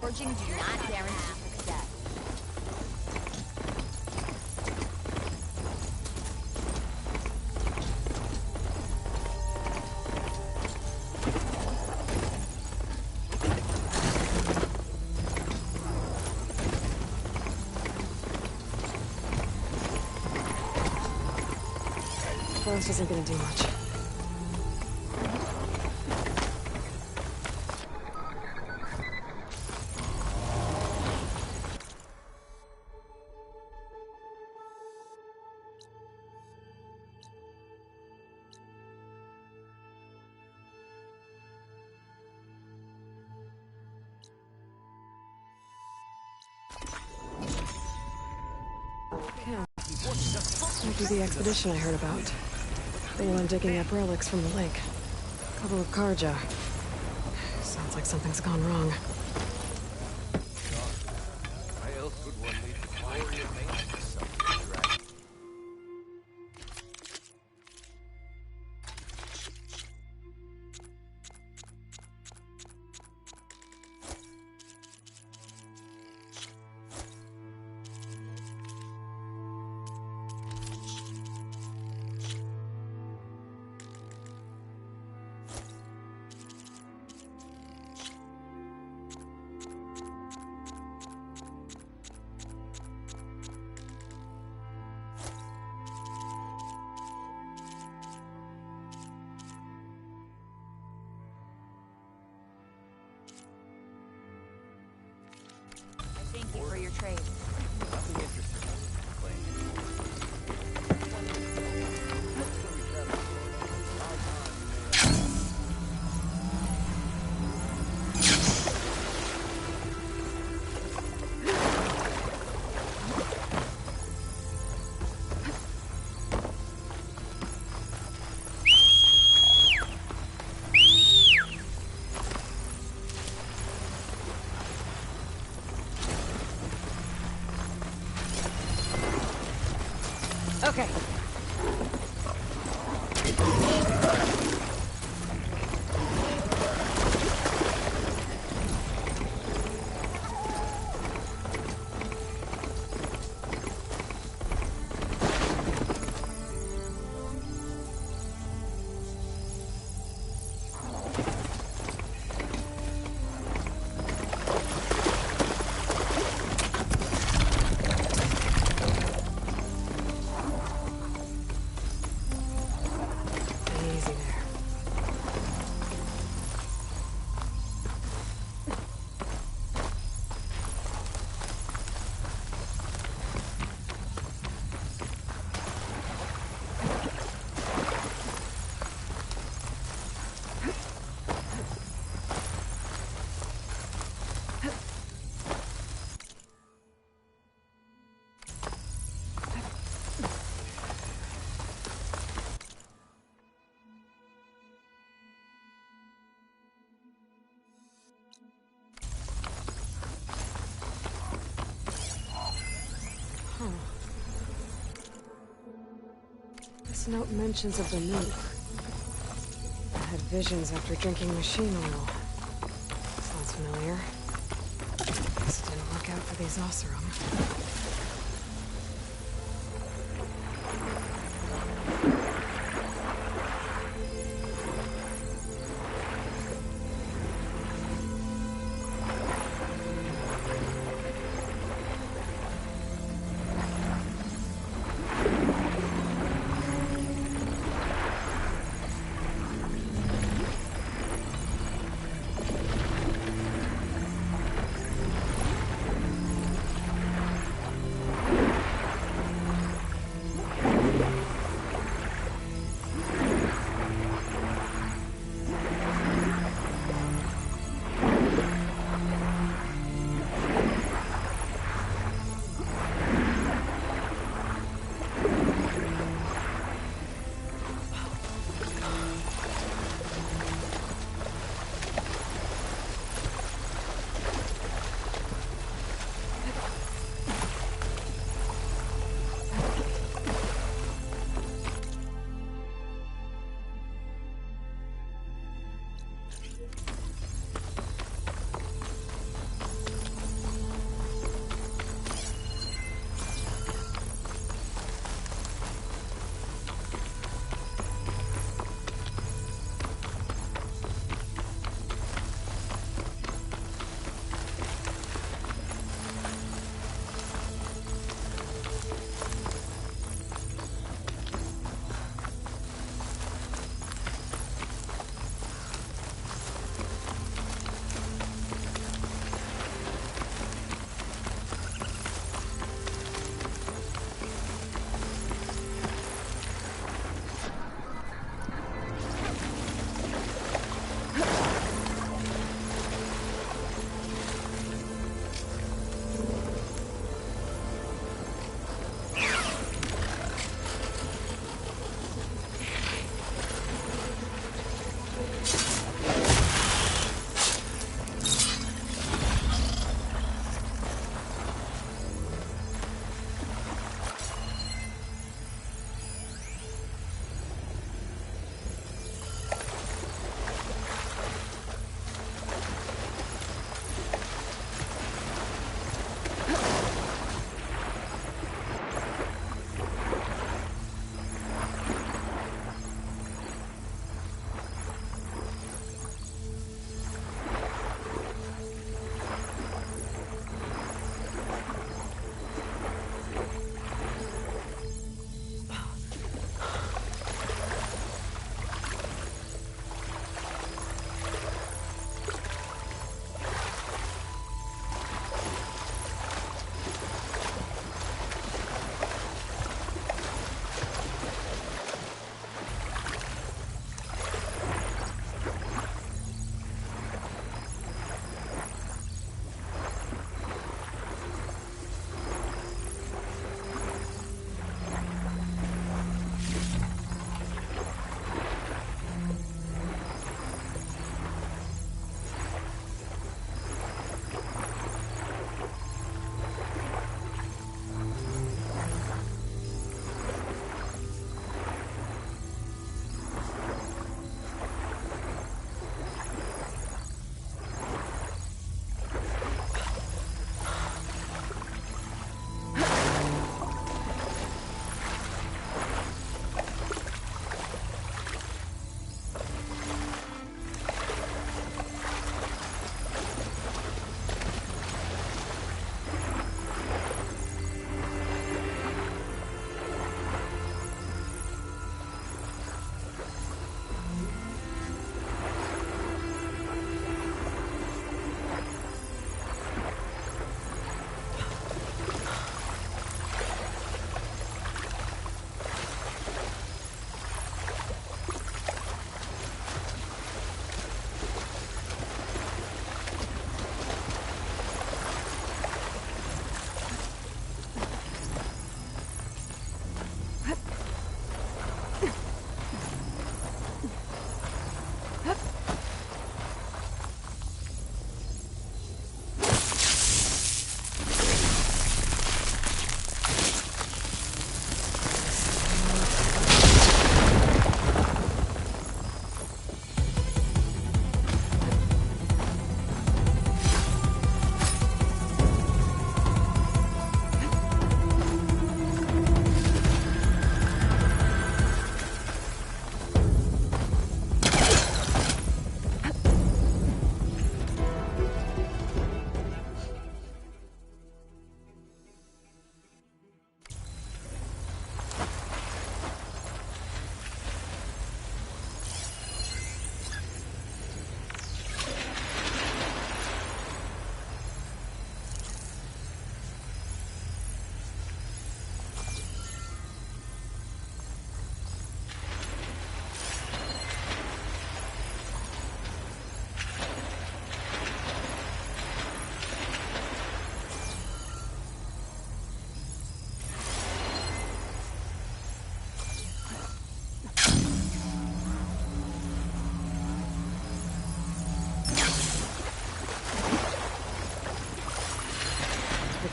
Forging do not guarantee success. Frost isn't gonna do much. Might be the expedition I heard about. They went digging up relics from the lake. Couple of Karja. Sounds like something's gone wrong. Why else would one need to find your mate for something? Thank you for your trade. Nothing interesting. Okay. This note mentions of the moon. I had visions after drinking machine oil. Sounds familiar. Guess it didn't work out for these Oseram.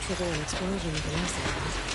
trigger an explosion with an acid.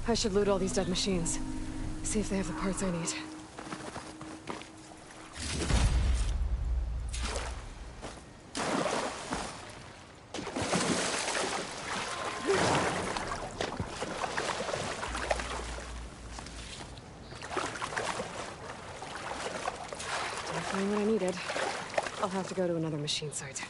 I should loot all these dead machines. See if they have the parts I need. Didn't find what I needed. I'll have to go to another machine site.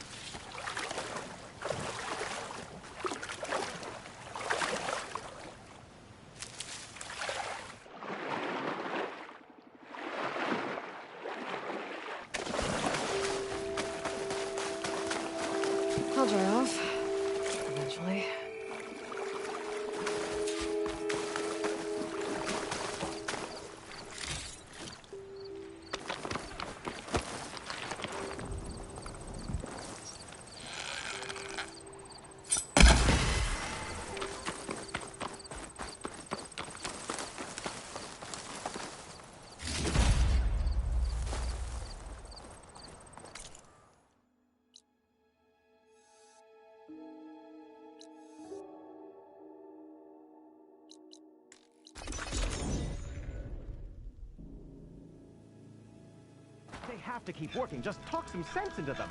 I'll dry off. Eventually. have to keep working. Just talk some sense into them.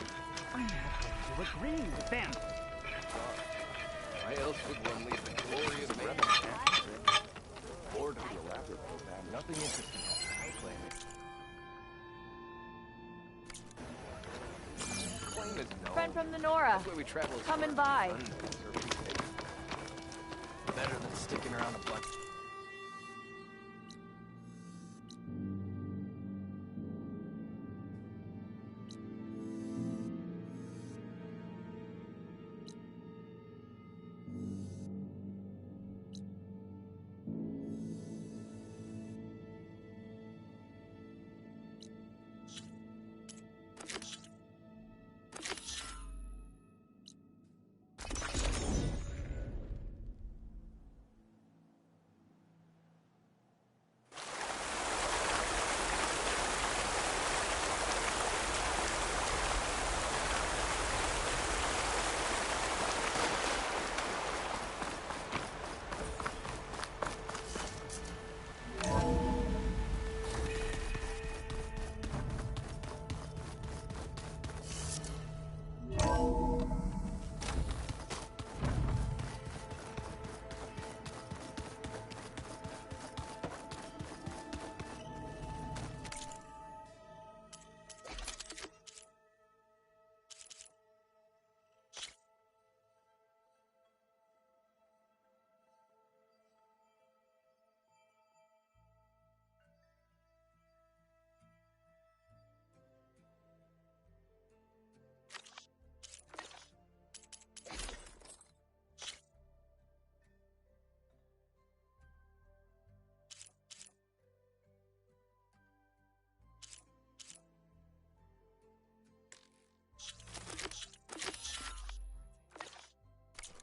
I'm not going to agree with them. Why else would one leave the glory of man? Bored of the elaborate program, nothing interesting happened. Plain as no. Friend from the Nora. That's where we travel. Coming by. Better than sticking around a bunch.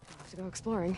I'll have to go exploring.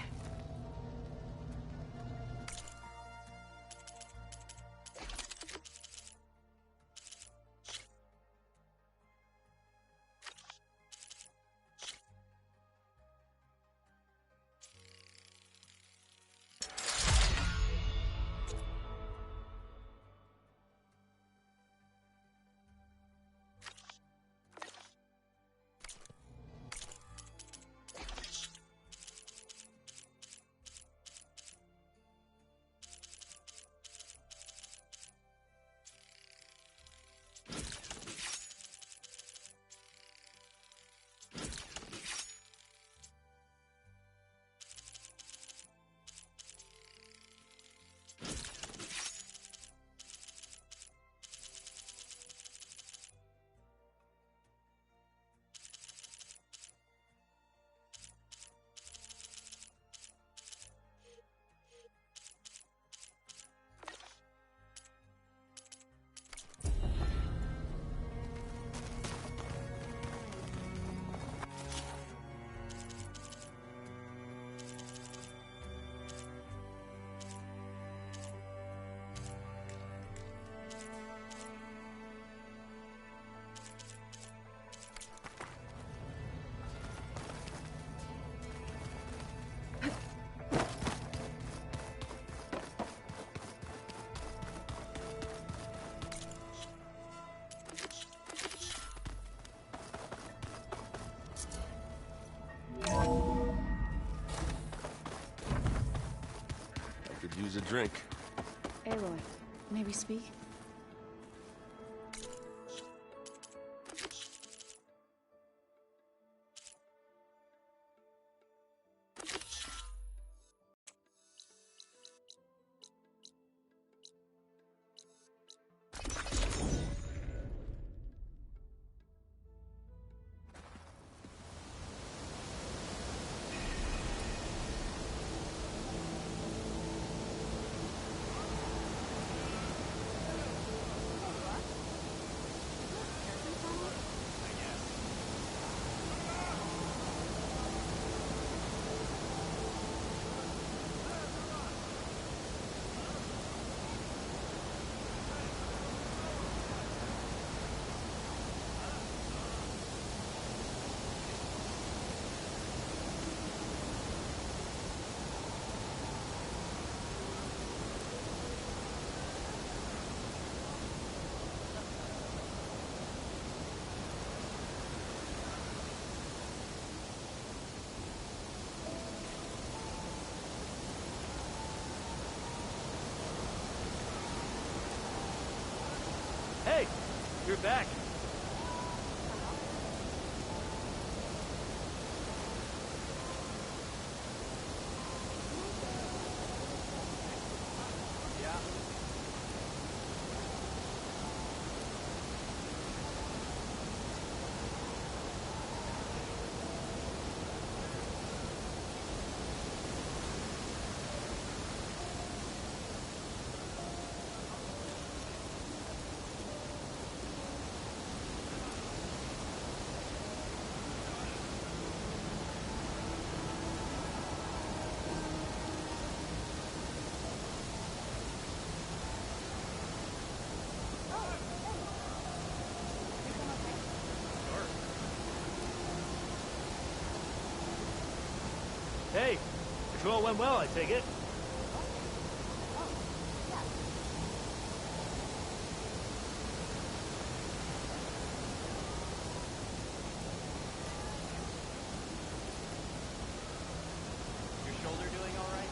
Could use a drink. Aloy, maybe speak? you're back. Hey, patrol went well, I take it. Your shoulder doing all right?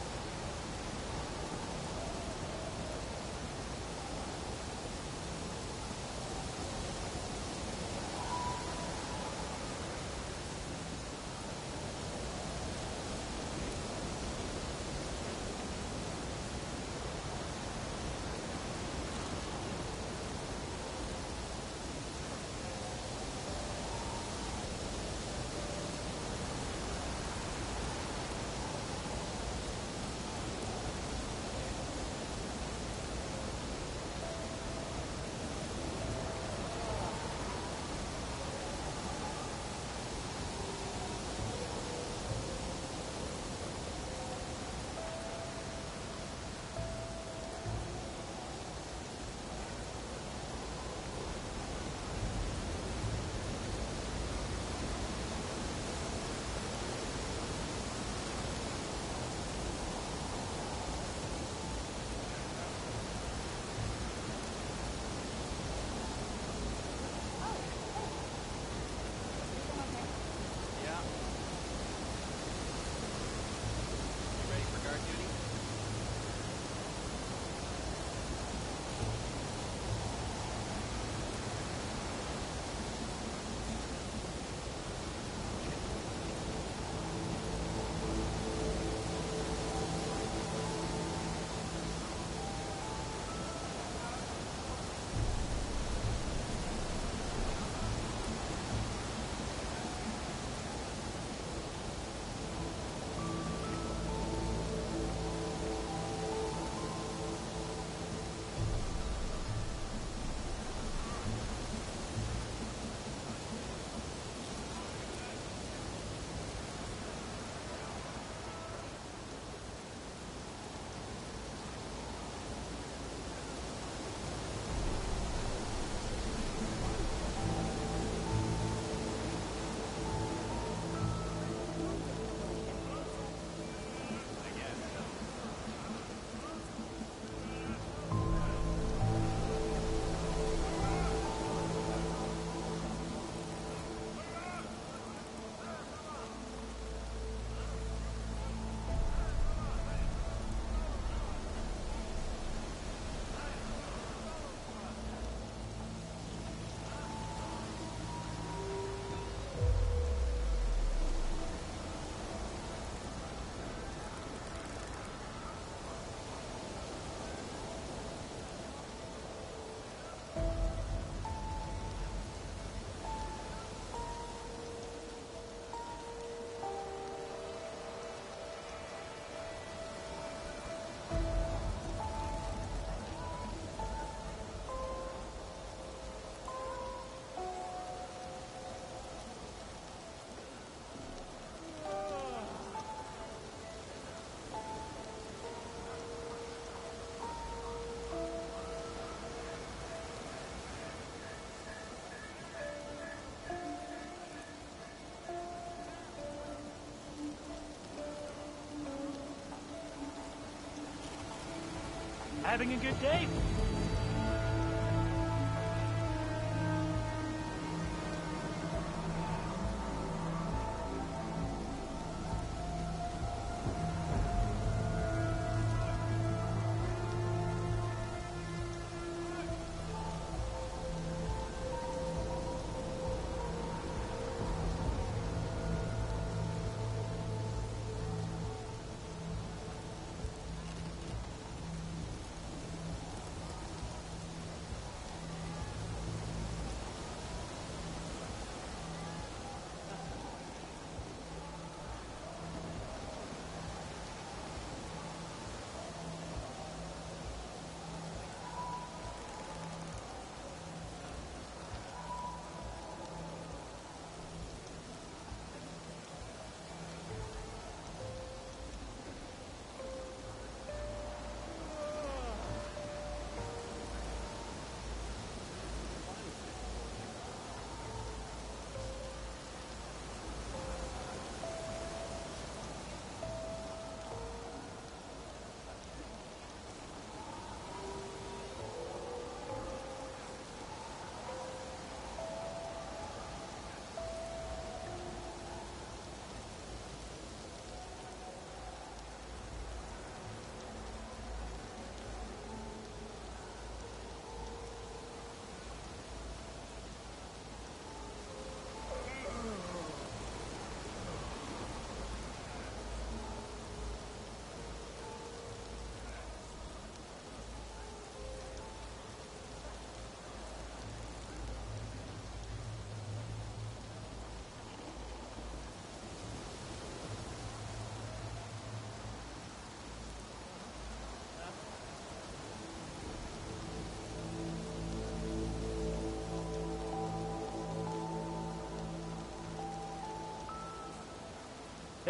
Having a good day?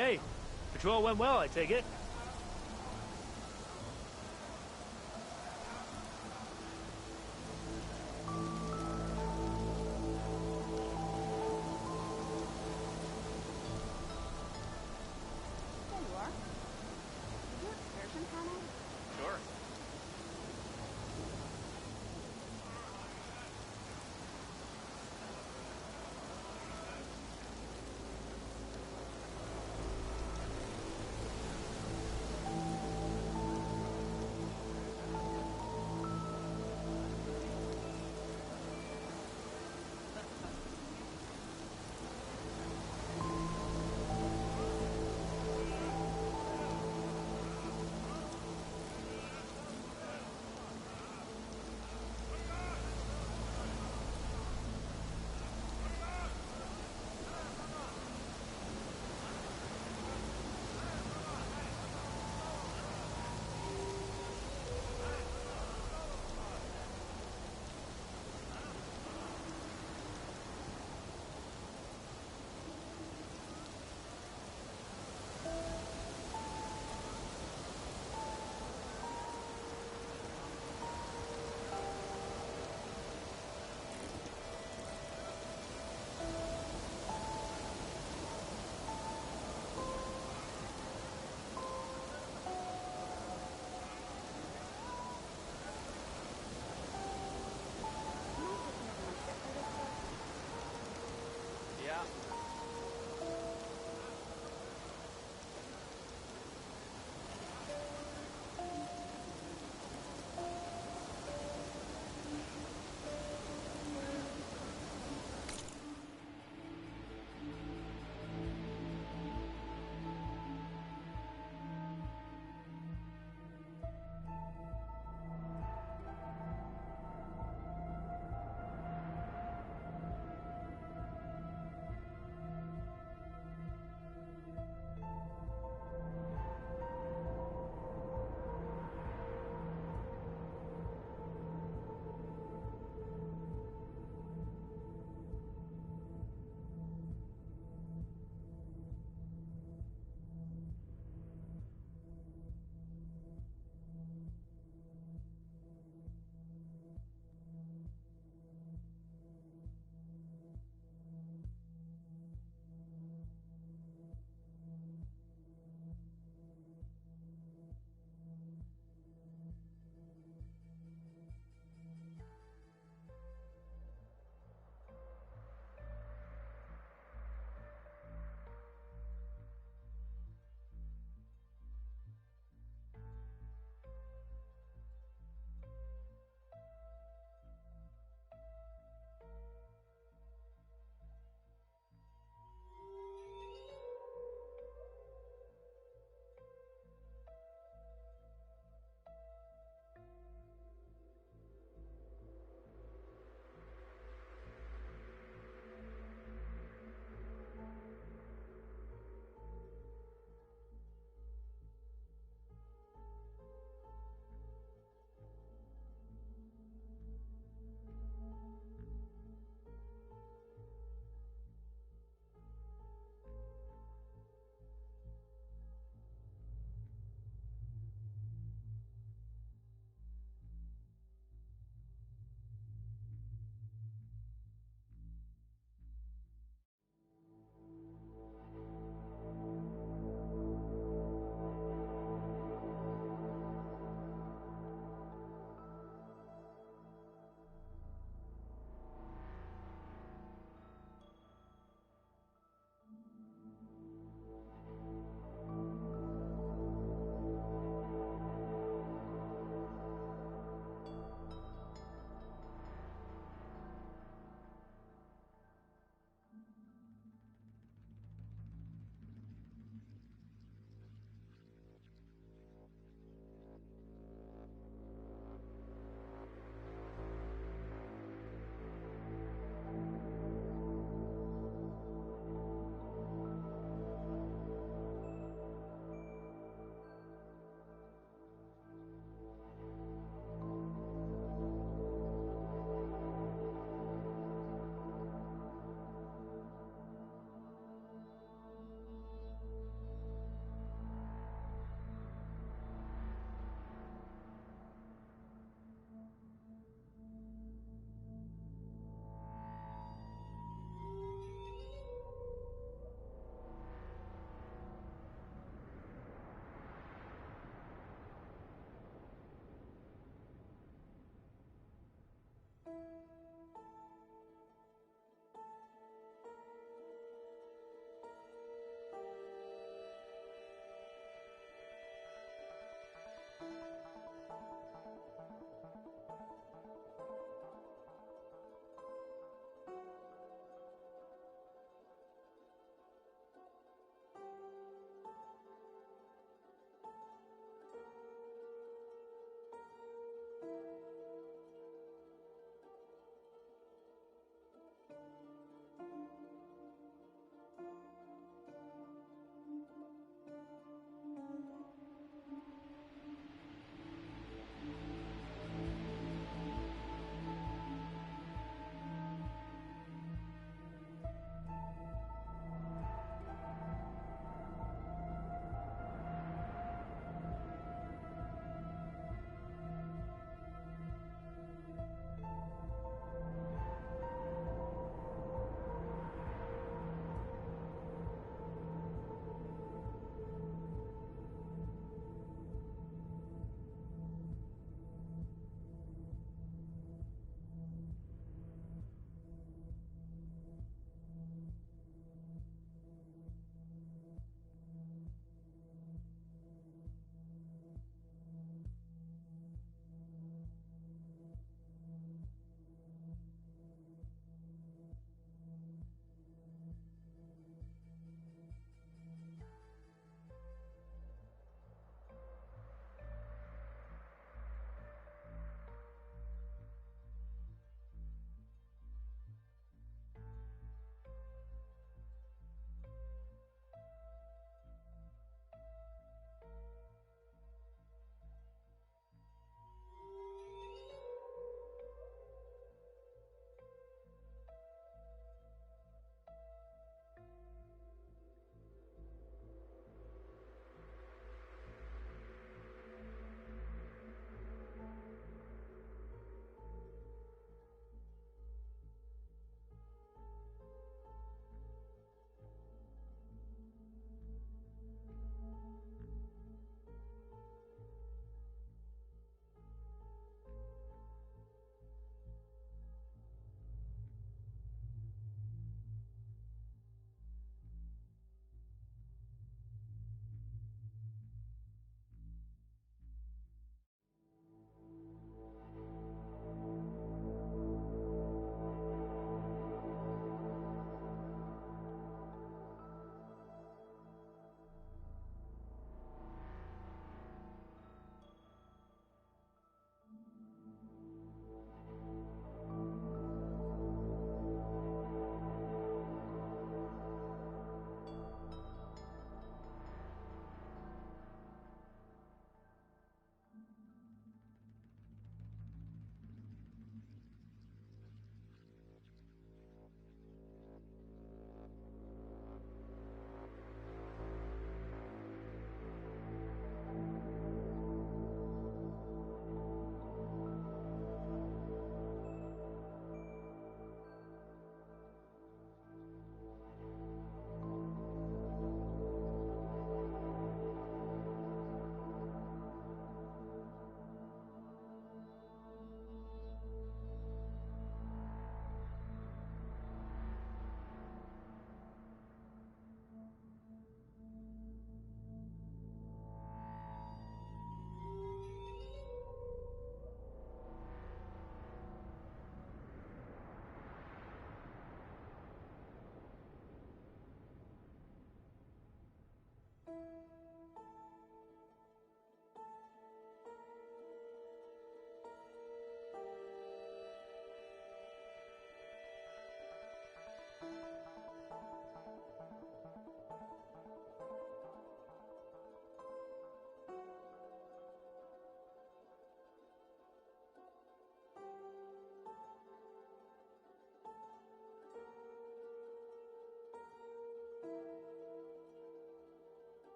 Hey, patrol went well, I take it. There you are. Is your excursion panel? Sure.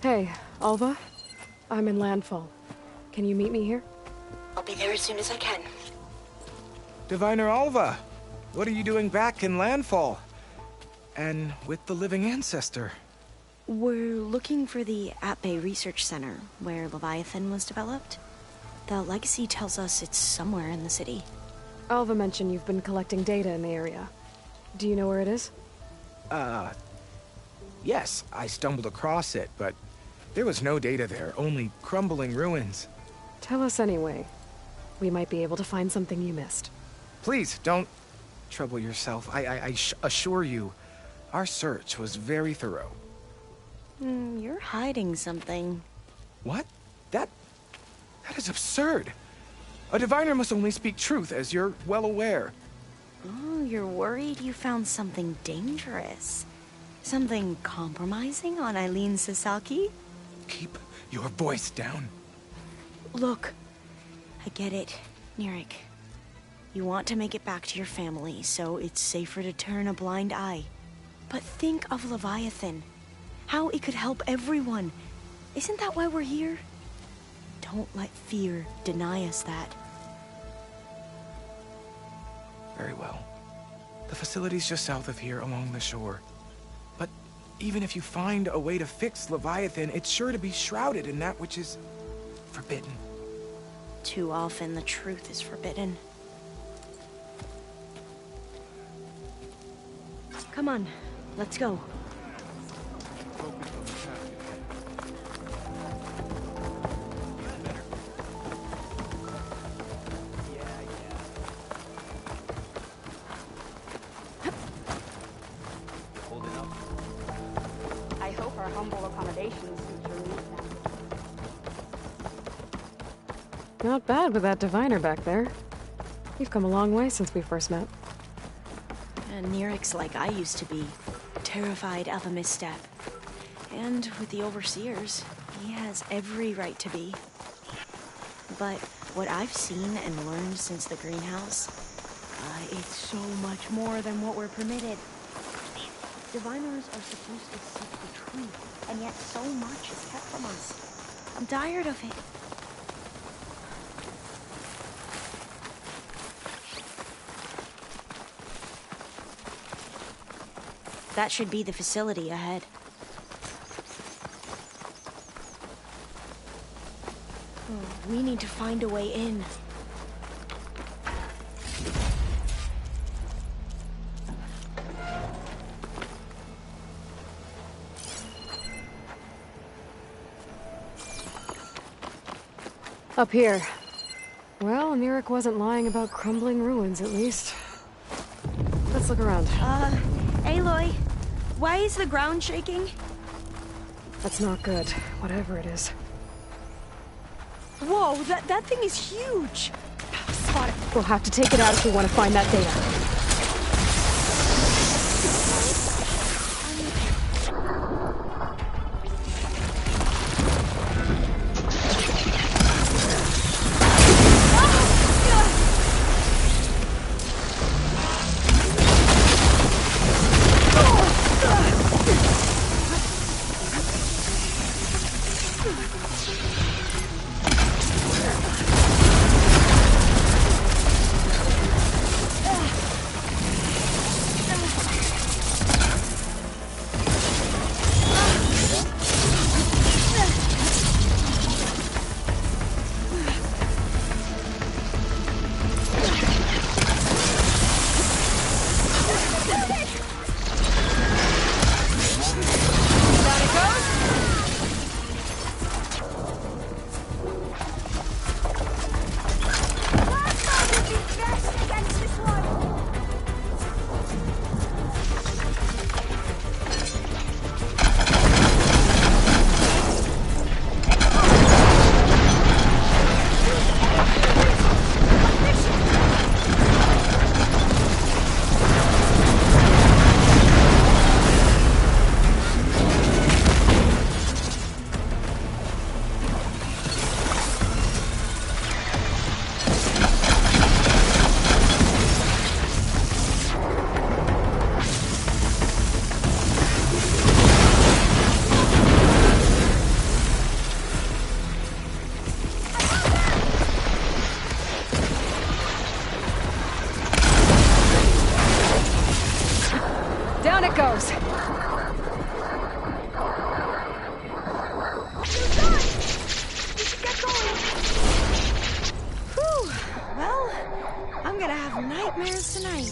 Hey, Alva. I'm in Landfall. Can you meet me here? I'll be there as soon as I can. Diviner Alva, what are you doing back in Landfall? And with the living ancestor? We're looking for the At-Bay Research Center, where Leviathan was developed. The legacy tells us it's somewhere in the city. Alva mentioned you've been collecting data in the area. Do you know where it is? Yes, I stumbled across it, but there was no data there, only crumbling ruins. Tell us anyway. We might be able to find something you missed. Please, don't trouble yourself. I assure you, our search was very thorough. You're hiding something. What? That is absurd. A diviner must only speak truth, as you're well aware. Oh, you're worried you found something dangerous. Something compromising on Eileen Sasaki? Keep your voice down. Look, I get it, Nirik. You want to make it back to your family, so it's safer to turn a blind eye. But think of Leviathan. How it could help everyone. Isn't that why we're here? Don't let fear deny us that. Very well. The facility's just south of here, along the shore. But even if you find a way to fix Leviathan, it's sure to be shrouded in that which is forbidden. Too often the truth is forbidden. Come on, let's go. Focus on the task at hand. Holding up. I hope our humble accommodations suit your needs now. Not bad with that diviner back there. You've come a long way since we first met. And Nirik's like I used to be, terrified of a misstep. And with the overseers, he has every right to be. But what I've seen and learned since the greenhouse, it's so much more than what we're permitted. Diviners are supposed to seek the truth, and yet so much is kept from us. I'm tired of it. That should be the facility ahead. We need to find a way in. Up here. Well, Nirik wasn't lying about crumbling ruins, at least. Let's look around. Aloy, why is the ground shaking? That's not good, whatever it is. Whoa, that thing is huge! Spot it. We'll have to take it out if we want to find that data. that goes. Whew. Well, I'm gonna have nightmares tonight.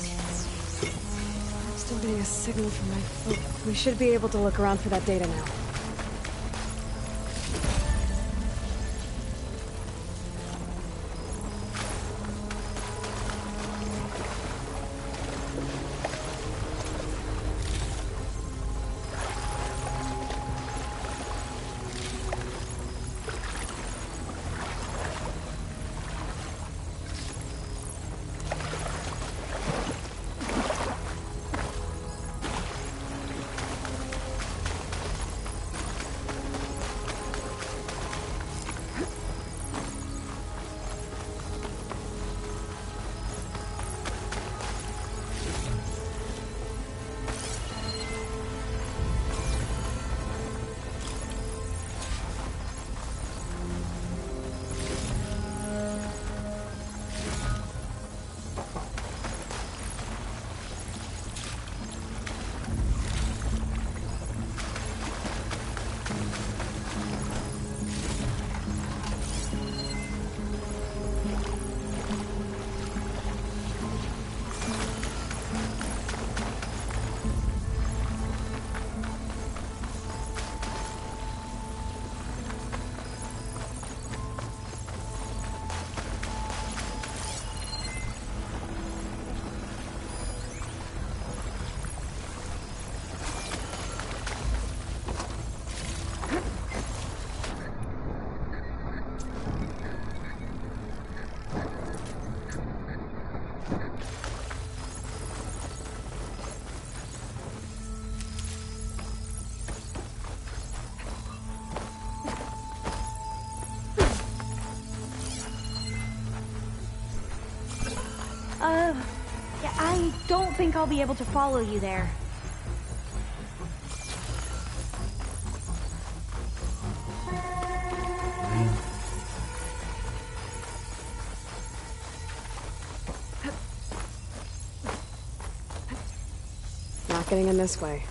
Still getting a signal from my foot. We should be able to look around for that data now. Yeah, I don't think I'll be able to follow you there. Not getting in this way.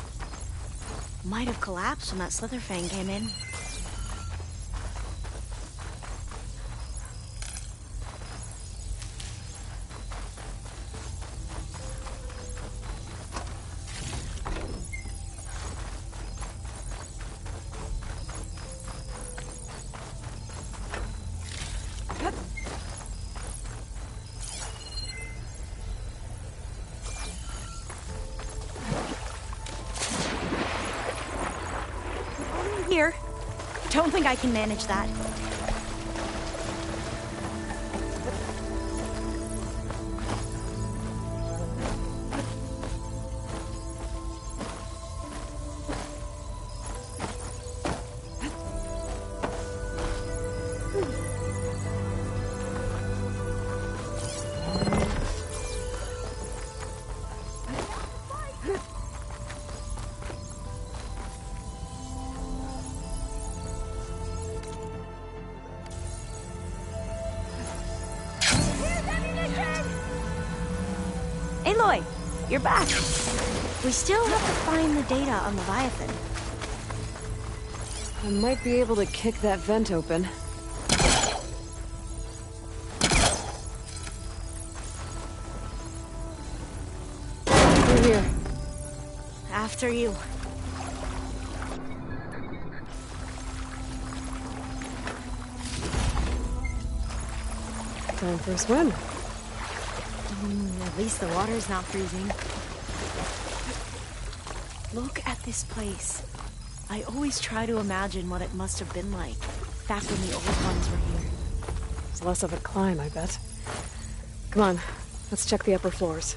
Might have collapsed when that Slitherfang came in. Here. Don't think I can manage that. Aloy, you're back. We still have to find the data on Leviathan. I might be able to kick that vent open. Through here. After you. Time for a swim. At least the water's not freezing. Look at this place. I always try to imagine what it must have been like back when the old ones were here. It's less of a climb, I bet. Come on, let's check the upper floors.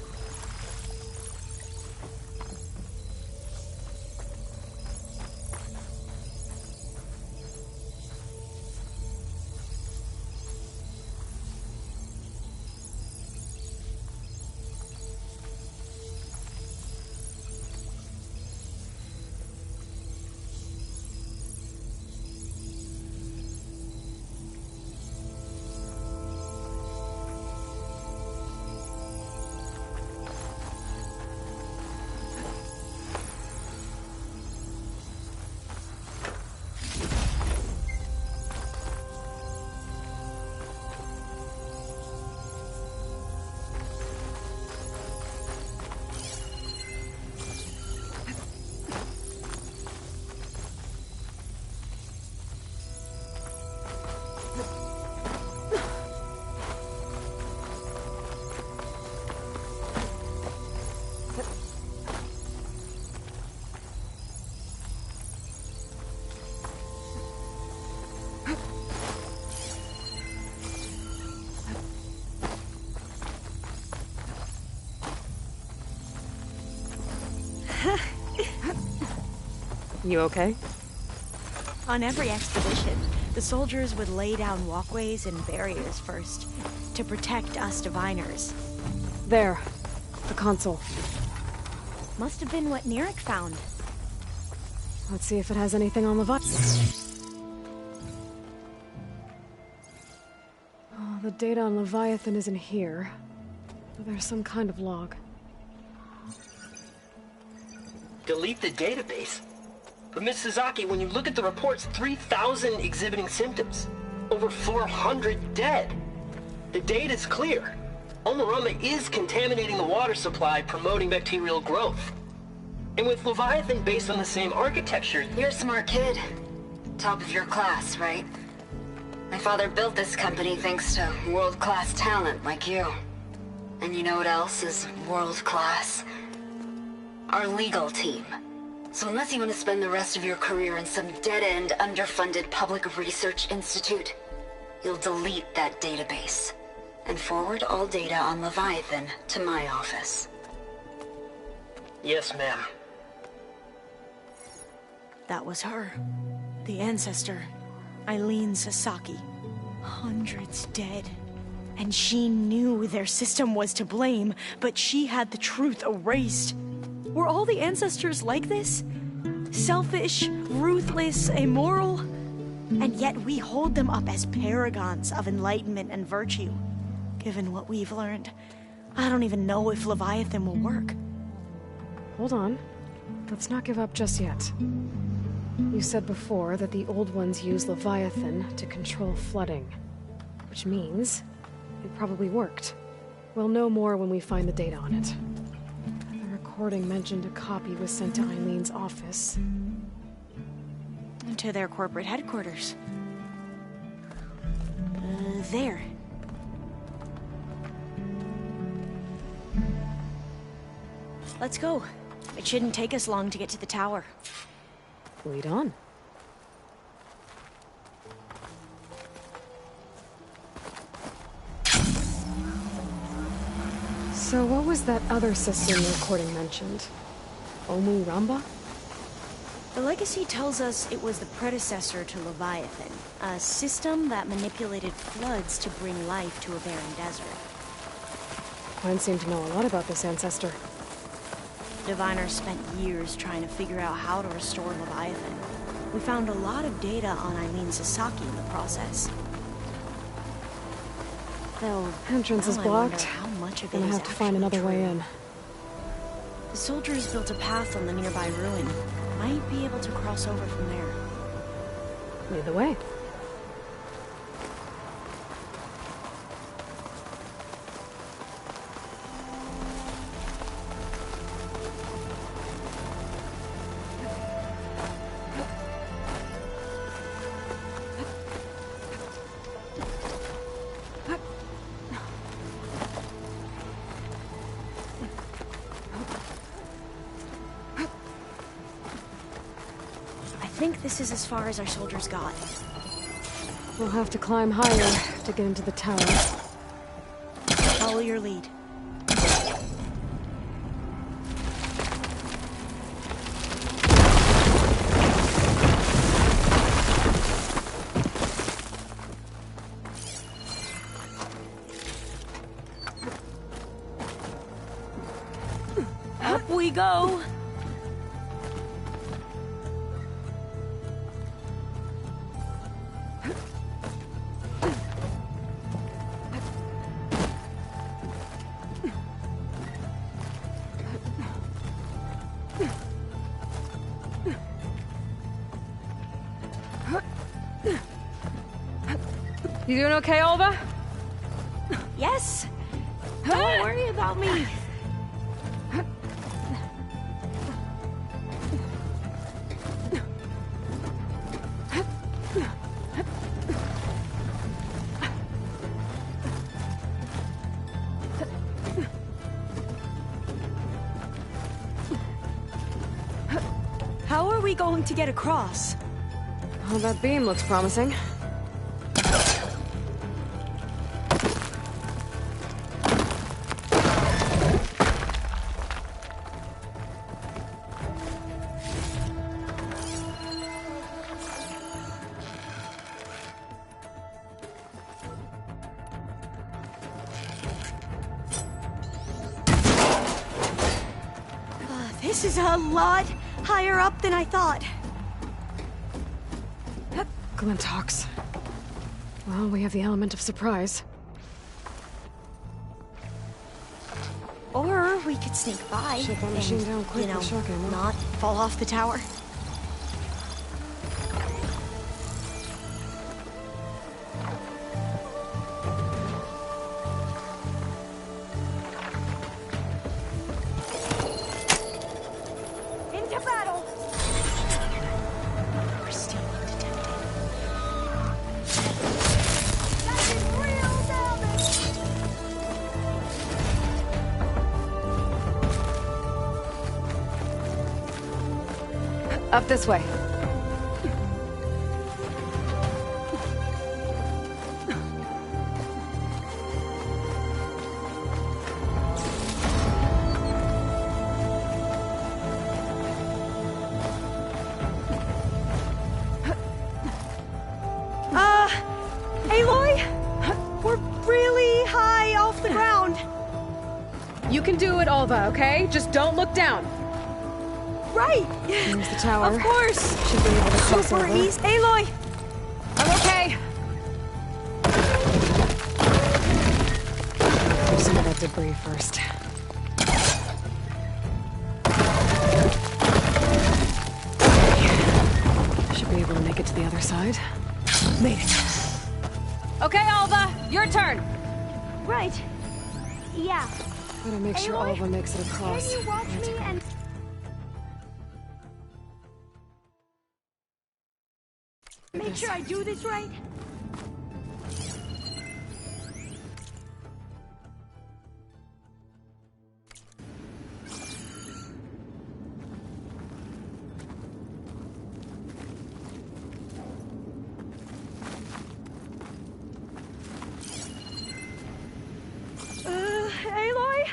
You okay? On every expedition, the soldiers would lay down walkways and barriers first to protect us diviners. There. The console. Must have been what Neric found. Let's see if it has anything on Leviathan. Oh, the data on Leviathan isn't here. But there's some kind of log. Delete the database? But Miss Sasaki, when you look at the reports, 3,000 exhibiting symptoms. Over 400 dead. The data's clear. Omarama is contaminating the water supply, promoting bacterial growth. And with Leviathan based on the same architecture... You're a smart kid. Top of your class, right? My father built this company thanks to world-class talent like you. And you know what else is world-class? Our legal team. So unless you want to spend the rest of your career in some dead-end, underfunded public research institute, you'll delete that database and forward all data on Leviathan to my office. Yes, ma'am. That was her. The ancestor, Eileen Sasaki. Hundreds dead. And she knew their system was to blame, but she had the truth erased. Were all the ancestors like this? Selfish, ruthless, immoral? And yet we hold them up as paragons of enlightenment and virtue. Given what we've learned, I don't even know if Leviathan will work. Hold on. Let's not give up just yet. You said before that the old ones use Leviathan to control flooding. Which means it probably worked. We'll know more when we find the data on it. The recording mentioned a copy was sent to Eileen's office. To their corporate headquarters. There. Let's go. It shouldn't take us long to get to the tower. Lead on. So what was that other system the recording mentioned? Omu Ramba? The legacy tells us it was the predecessor to Leviathan, a system that manipulated floods to bring life to a barren desert. Mine seem to know a lot about this ancestor. Diviners spent years trying to figure out how to restore Leviathan. We found a lot of data on Eileen Sasaki in the process. Though, entrance is now I wonder blocked. how much of it Gonna is have to find actually another way true. in. The soldiers built a path on the nearby ruin. Might be able to cross over from there. Lead the way. I think this is as far as our soldiers got. We'll have to climb higher to get into the tower. Follow your lead. Up we go! You doing okay, Olva? Yes! Don't worry about me! How are we going to get across? Oh, that beam looks promising. This is a lot higher up than I thought. Glinthawks. Well, we have the element of surprise. Or we could sneak by Shut that machine down quick with shock ammo. not fall off the tower. Into battle! We're still undetected. That is real damage! Up this way. Aloy? We're really high off the ground. You can do it, Alva, okay? Just don't look down. Right. Here's the tower. Of course. Should be able to cross Super over. easy. Aloy! I'm okay. Do some of that debris first. Should be able to make it to the other side. Made it. Okay, Alva, your turn. Right. Yeah. Gotta make sure Aloy, Alva makes it across. Can you watch me and... Make sure I do this right? Aloy?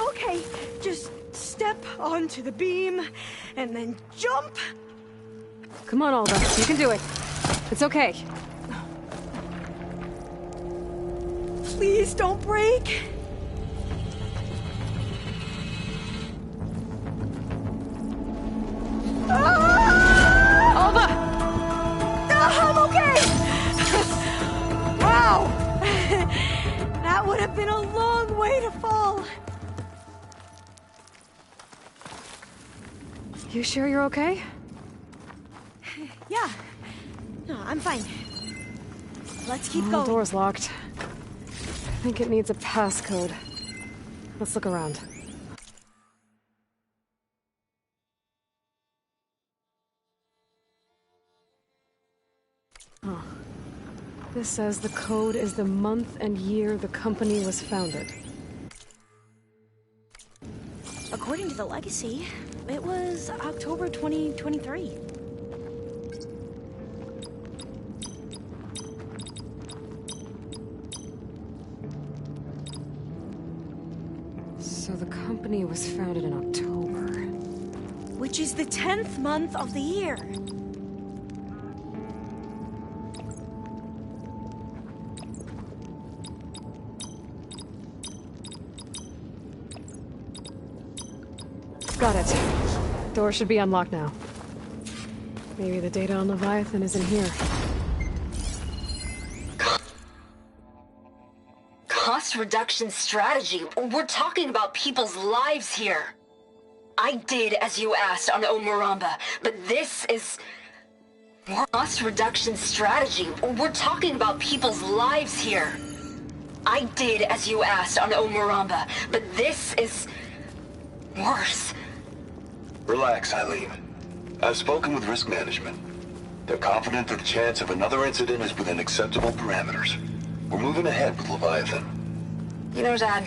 Okay, just step onto the beam and then jump. Come on, Alva. You can do it. It's okay. Please don't break. Alva! I'm okay! Wow! That would have been a long way to fall. You sure you're okay? Yeah. No, I'm fine. Let's keep The going. door's locked. I think it needs a passcode. Let's look around. Huh. This says the code is the month and year the company was founded. According to the legacy, it was October 2023. So the company was founded in October. Which is the 10th month of the year. Got it. Door should be unlocked now. Maybe the data on Leviathan is in here. Cost reduction strategy. We're talking about people's lives here. I did as you asked on Omuramba, but this is... Cost reduction strategy. We're talking about people's lives here. I did as you asked on Omuramba, but this is... worse. Relax, Eileen. I've spoken with risk management. They're confident that the chance of another incident is within acceptable parameters. We're moving ahead with Leviathan. You know, Dad,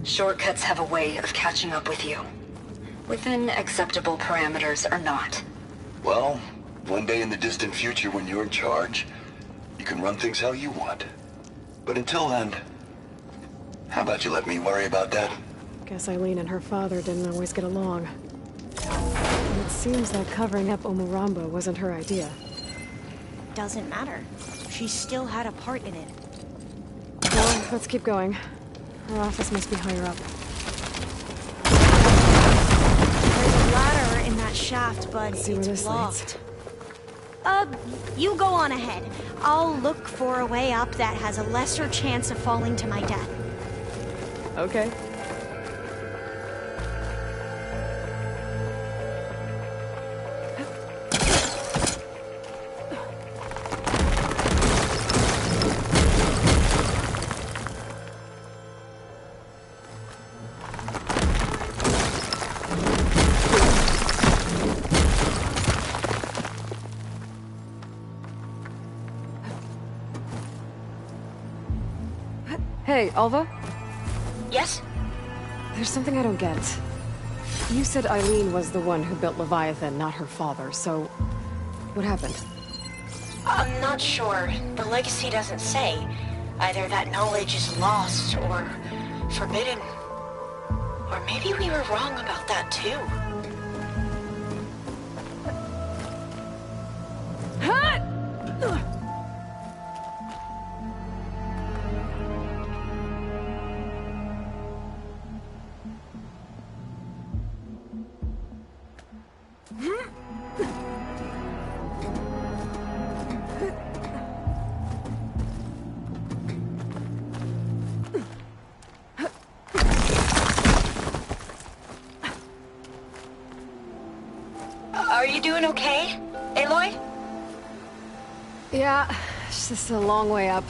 shortcuts have a way of catching up with you. Within acceptable parameters or not. Well, one day in the distant future when you're in charge, you can run things how you want. But until then, how about you let me worry about that? Guess Eileen and her father didn't always get along. And it seems that covering up Umurambo wasn't her idea. Doesn't matter. She still had a part in it. Well, let's keep going. Her office must be higher up. There's a ladder in that shaft, but Let's see where it's this locked. leads. You go on ahead. I'll look for a way up that has a lesser chance of falling to my death. Okay. Hey, Alva? Yes? There's something I don't get. You said Eileen was the one who built Leviathan, not her father, so... what happened? I'm not sure. The legacy doesn't say. Either that knowledge is lost or forbidden. Or maybe we were wrong about that too. Are you doing okay, Aloy? Yeah, it's just a long way up.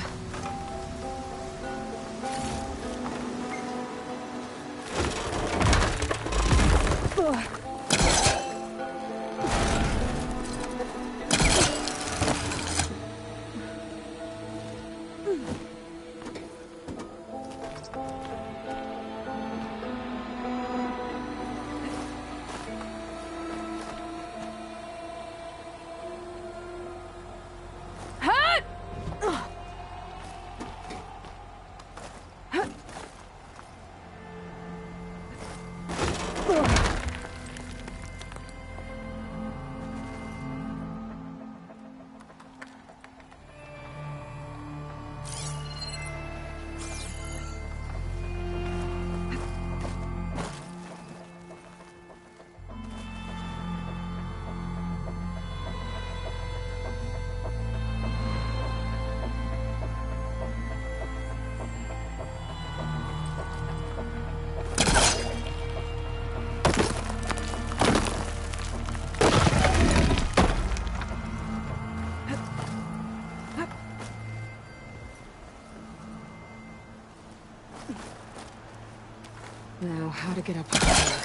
Now, how to get up higher?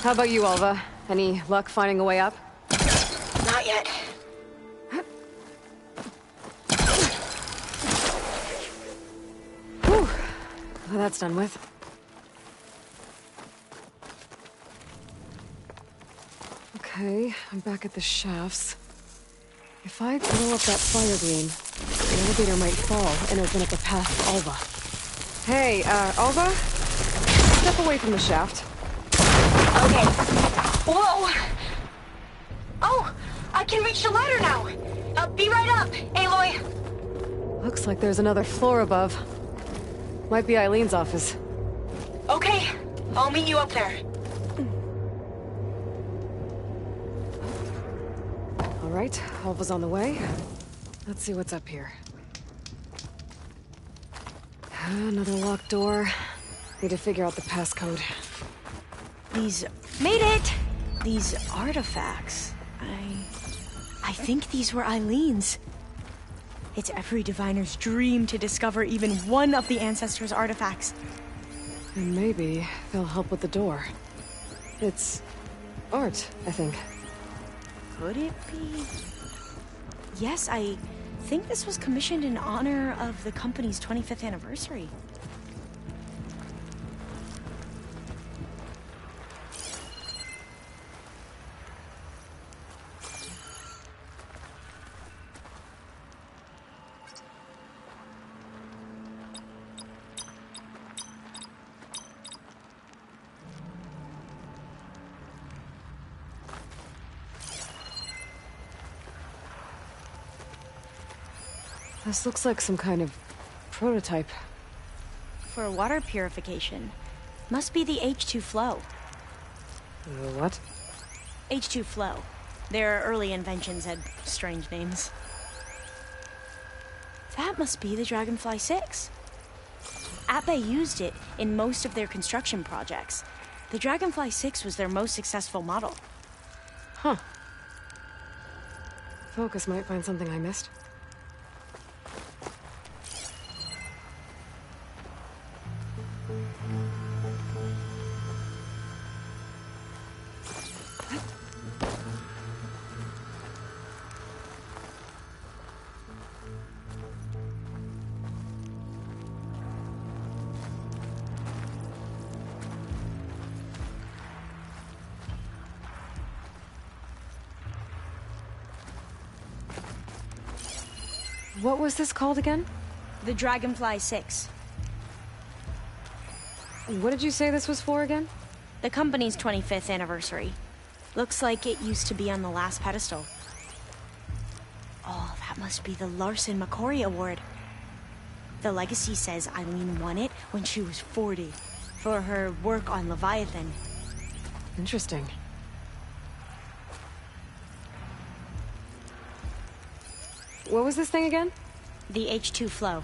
How about you, Alva? Any luck finding a way up? Not yet. Whew. Well, that's done with. Okay, I'm back at the shafts. If I blow up that fire green, the elevator might fall and open up a path to Alva. Hey, Alva? Step away from the shaft. Okay. Whoa! Oh! I can reach the ladder now! Be right up, Aloy! Looks like there's another floor above. Might be Eileen's office. Okay, I'll meet you up there. All right, Alva's on the way. Let's see what's up here. Another locked door. Need to figure out the passcode. Made it! These artifacts. I think these were Eileen's. It's every diviner's dream to discover even one of the ancestors' artifacts. And maybe they'll help with the door. It's art, I think. Could it be? Yes, I think this was commissioned in honor of the company's 25th anniversary. This looks like some kind of prototype. For water purification. Must be the H2 flow. What? H2 flow. Their early inventions had strange names. That must be the Dragonfly 6. Ape used it in most of their construction projects. The Dragonfly 6 was their most successful model. Huh. Focus might find something I missed. What was this called again? The Dragonfly 6. What did you say this was for again? The company's 25th anniversary. Looks like it used to be on the last pedestal. Oh, that must be the Larson McCory Award. The legacy says Eileen won it when she was 40 for her work on Leviathan. Interesting. What was this thing again? The H2 flow.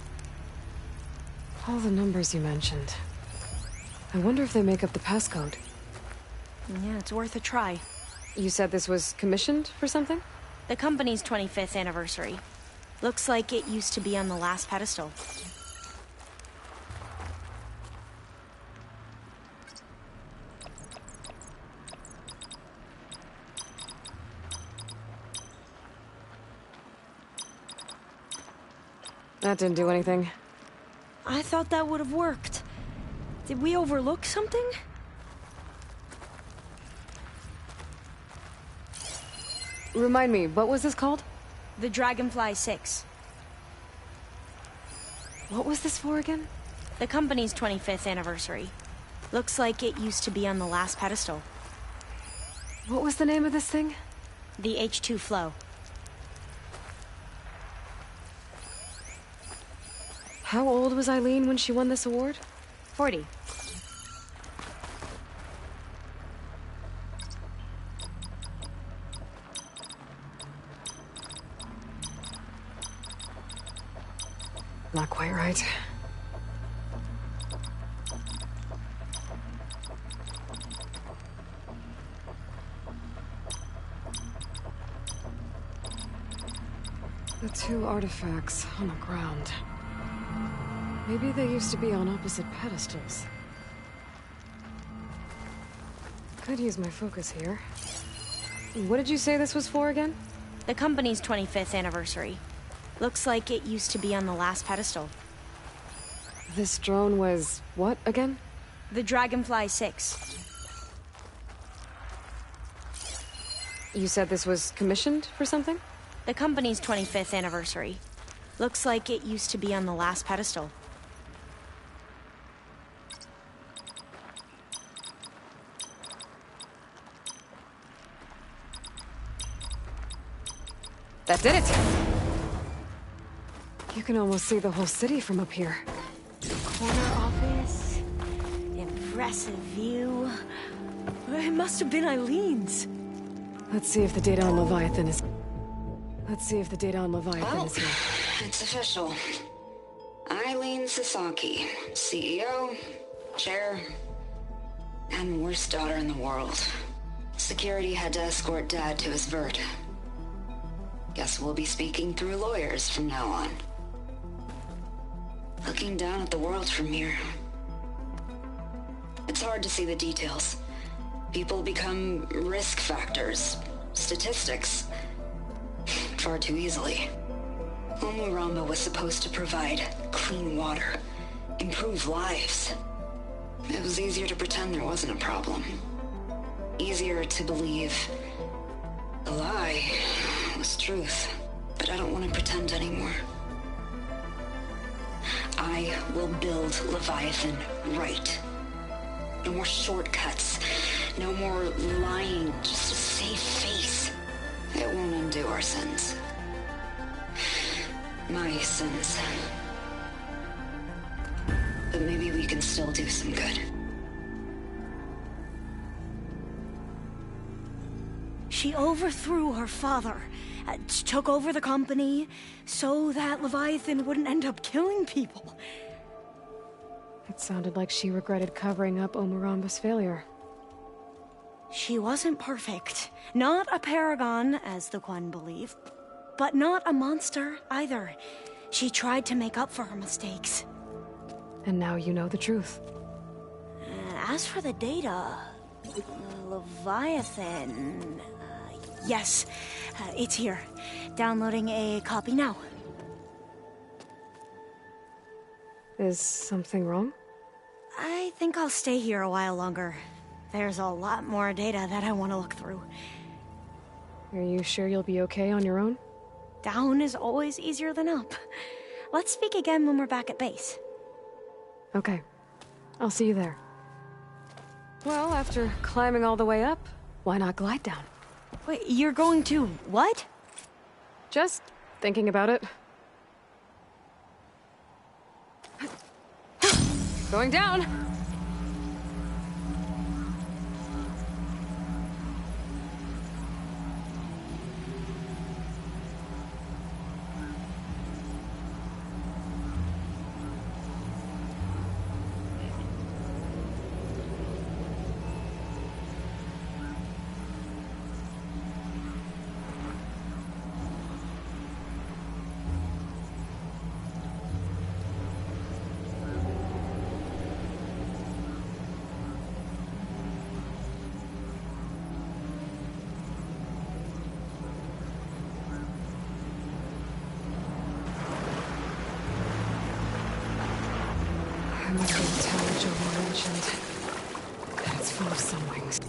All the numbers you mentioned. I wonder if they make up the passcode. Yeah, it's worth a try. You said this was commissioned for something? The company's 25th anniversary. Looks like it used to be on the last pedestal. That didn't do anything. I thought that would have worked. Did we overlook something? Remind me, what was this called? The Dragonfly 6. What was this for again? The company's 25th anniversary. Looks like it used to be on the last pedestal. What was the name of this thing? The H2 flow. How old was Eileen when she won this award? 40. Not quite right. The two artifacts on the ground. Maybe they used to be on opposite pedestals. Could use my focus here. What did you say this was for again? The company's 25th anniversary. Looks like it used to be on the last pedestal. This drone was what again? The Dragonfly 6. You said this was commissioned for something? The company's 25th anniversary. Looks like it used to be on the last pedestal. That did it! You can almost see the whole city from up here. Corner office. Impressive view. It must have been Eileen's. Let's see if the data on Leviathan is... Well, here. it's official. Eileen Sasaki, CEO, chair, and worst daughter in the world. Security had to escort Dad to his vert. Guess we'll be speaking through lawyers from now on. Looking down at the world from here. It's hard to see the details. People become risk factors, statistics, far too easily. Omuramba was supposed to provide clean water, improve lives. It was easier to pretend there wasn't a problem. Easier to believe the lie was truth. But I don't want to pretend anymore. I will build Leviathan right. No more shortcuts. No more lying just to save face. It won't undo our sins. My sins. But maybe we can still do some good. She overthrew her father, took over the company, so that Leviathan wouldn't end up killing people. It sounded like she regretted covering up Omaramba's failure. She wasn't perfect. Not a paragon, as the Quan believe, but not a monster either. She tried to make up for her mistakes. And now you know the truth. As for the data, Leviathan... yes, it's here. Downloading a copy now. Is something wrong? I think I'll stay here a while longer. There's a lot more data that I want to look through. Are you sure you'll be okay on your own? Down is always easier than up. Let's speak again when we're back at base. Okay. I'll see you there. Well, after climbing all the way up, why not glide down? Wait, you're going to what? Just thinking about it. Going down! I'm afraid the tower Joe mentioned. It's full of sunwings.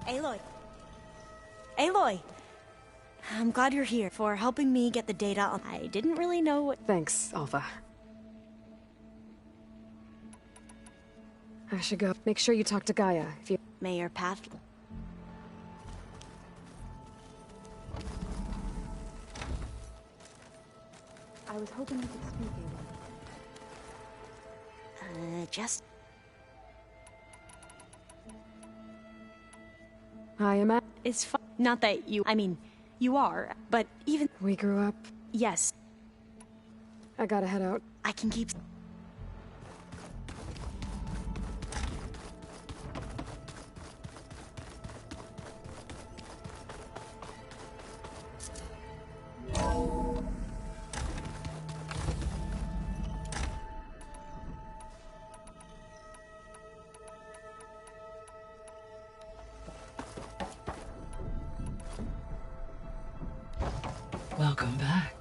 Aloy. Aloy! I'm glad you're here for helping me get the data on... I didn't really know what... Thanks, Alpha. I should go. Make sure you talk to Gaia if you... Mayor Path... I was hoping you could speak, Aloy. just... Hi, Emma. It's fun. Not that you... I mean, you are, but even... We grew up. Yes. I gotta head out. I can keep... Welcome back.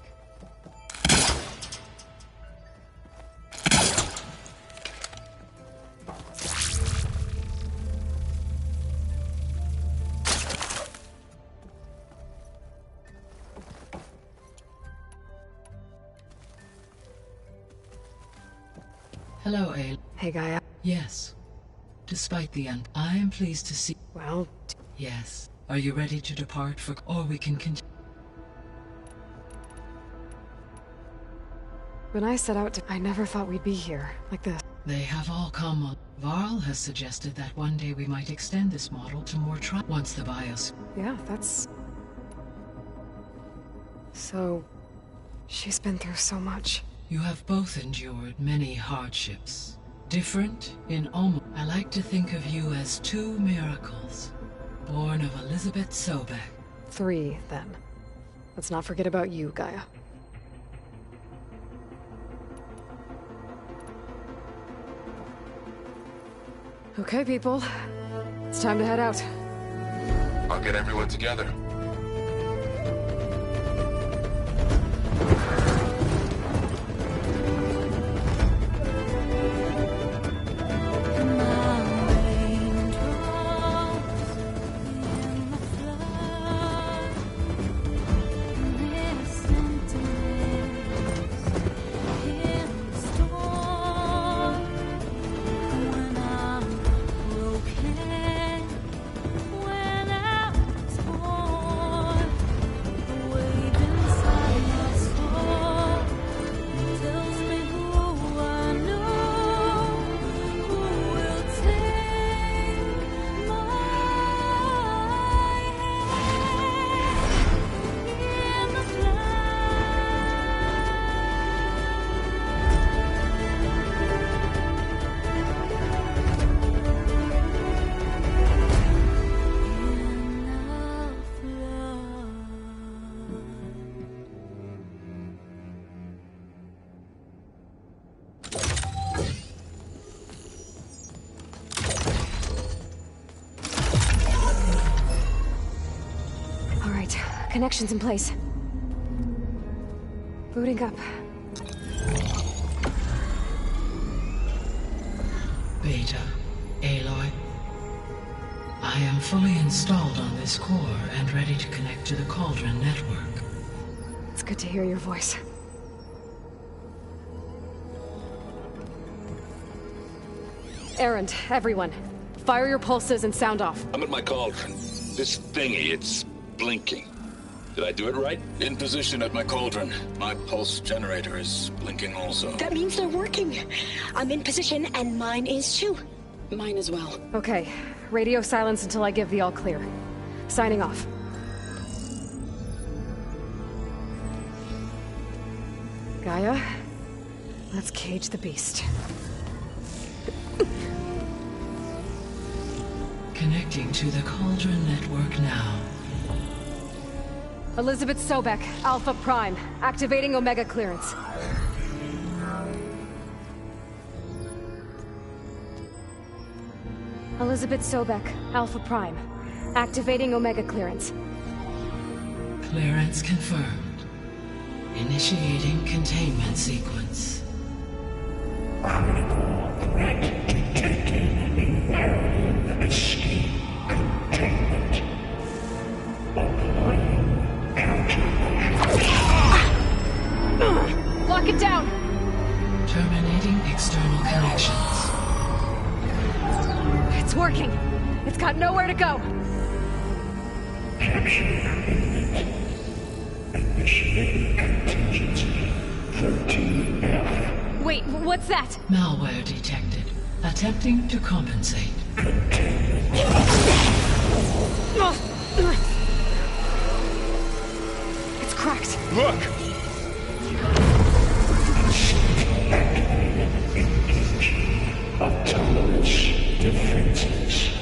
Hello, Ale. Hey, Gaia. Yes. Despite the I am pleased to see... Well... Yes. Are you ready to depart for... Or we can continue... When I set out to... I never thought we'd be here, like this. They have all come on. Varl has suggested that one day we might extend this model to more once the BIOS... Yeah, that's... So... She's been through so much. You have both endured many hardships. Different in almost... I like to think of you as two miracles, born of Elizabeth Sobek. 3, then. Let's not forget about you, Gaia. Okay, people. It's time to head out. I'll get everyone together. Connections in place. Booting up. Beta, Aloy. I am fully installed on this core and ready to connect to the Cauldron network. It's good to hear your voice. Errand, everyone. Fire your pulses and sound off. I'm at my cauldron. This thingy, it's blinking. Did I do it right? In position at my cauldron. My pulse generator is blinking also. That means they're working. I'm in position and mine is too. Mine as well. Okay. Radio silence until I give the all clear. Signing off. Gaia, let's cage the beast. Connecting to the Cauldron network now. Elizabeth Sobek, Alpha Prime. Activating Omega clearance. Elizabeth Sobek, Alpha Prime. Activating Omega clearance. Clearance confirmed. Initiating containment sequence. Critical threat detected. Escape containment. Applying Lock it down! Terminating external connections. It's working. It's got nowhere to go. Capture imminent. Initiating contingency 13F. Wait, what's that? Malware detected. Attempting to compensate. It's cracked. Look! Autonomous defenses.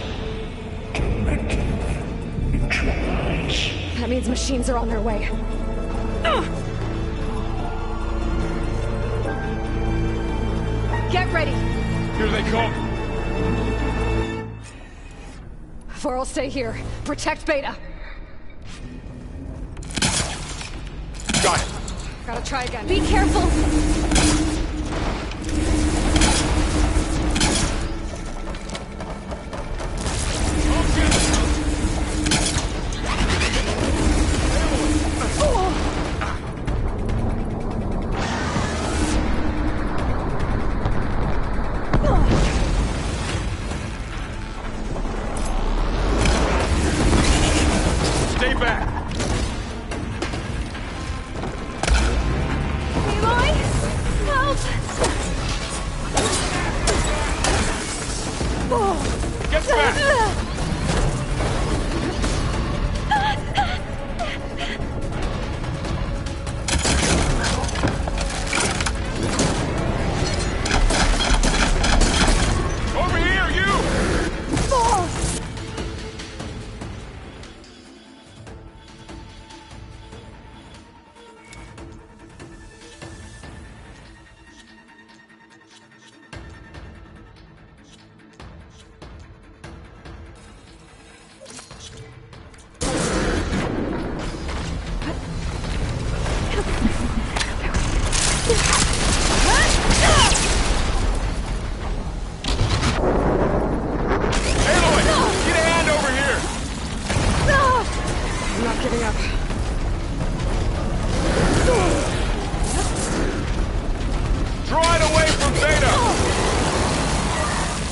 Directive neutralize. That means machines are on their way. Get ready! Here they come! Varl, stay here. Protect Beta. Got it! Gotta try again. Be careful! Stay back! Aloy! Help! Get back!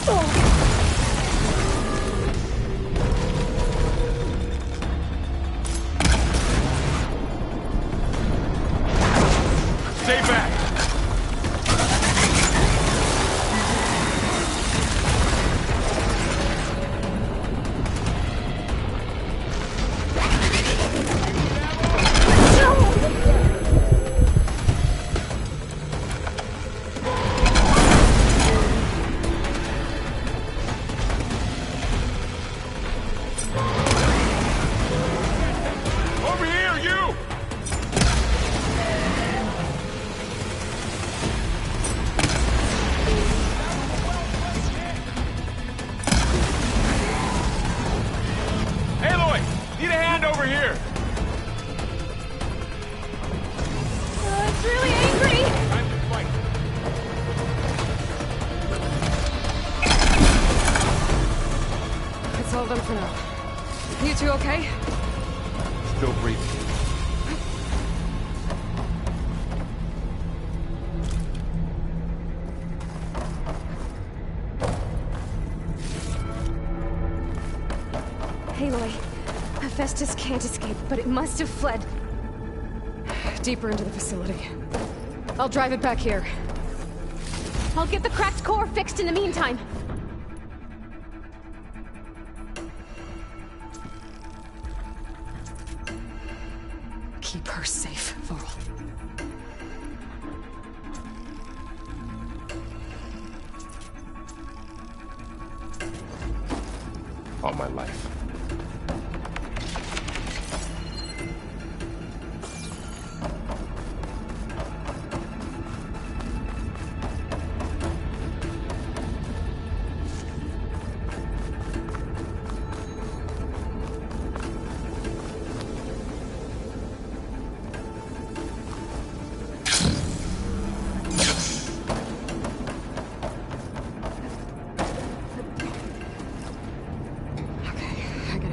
Stay back! Over here, you! Aloy! Need a hand over here! It's really angry! Time to fight. It's all done for now. You two okay? Still breathing. Aloy, Hephaestus can't escape, but it must have fled deeper into the facility. I'll drive it back here. I'll get the cracked core fixed in the meantime. Keep her safe, Varl. All my life.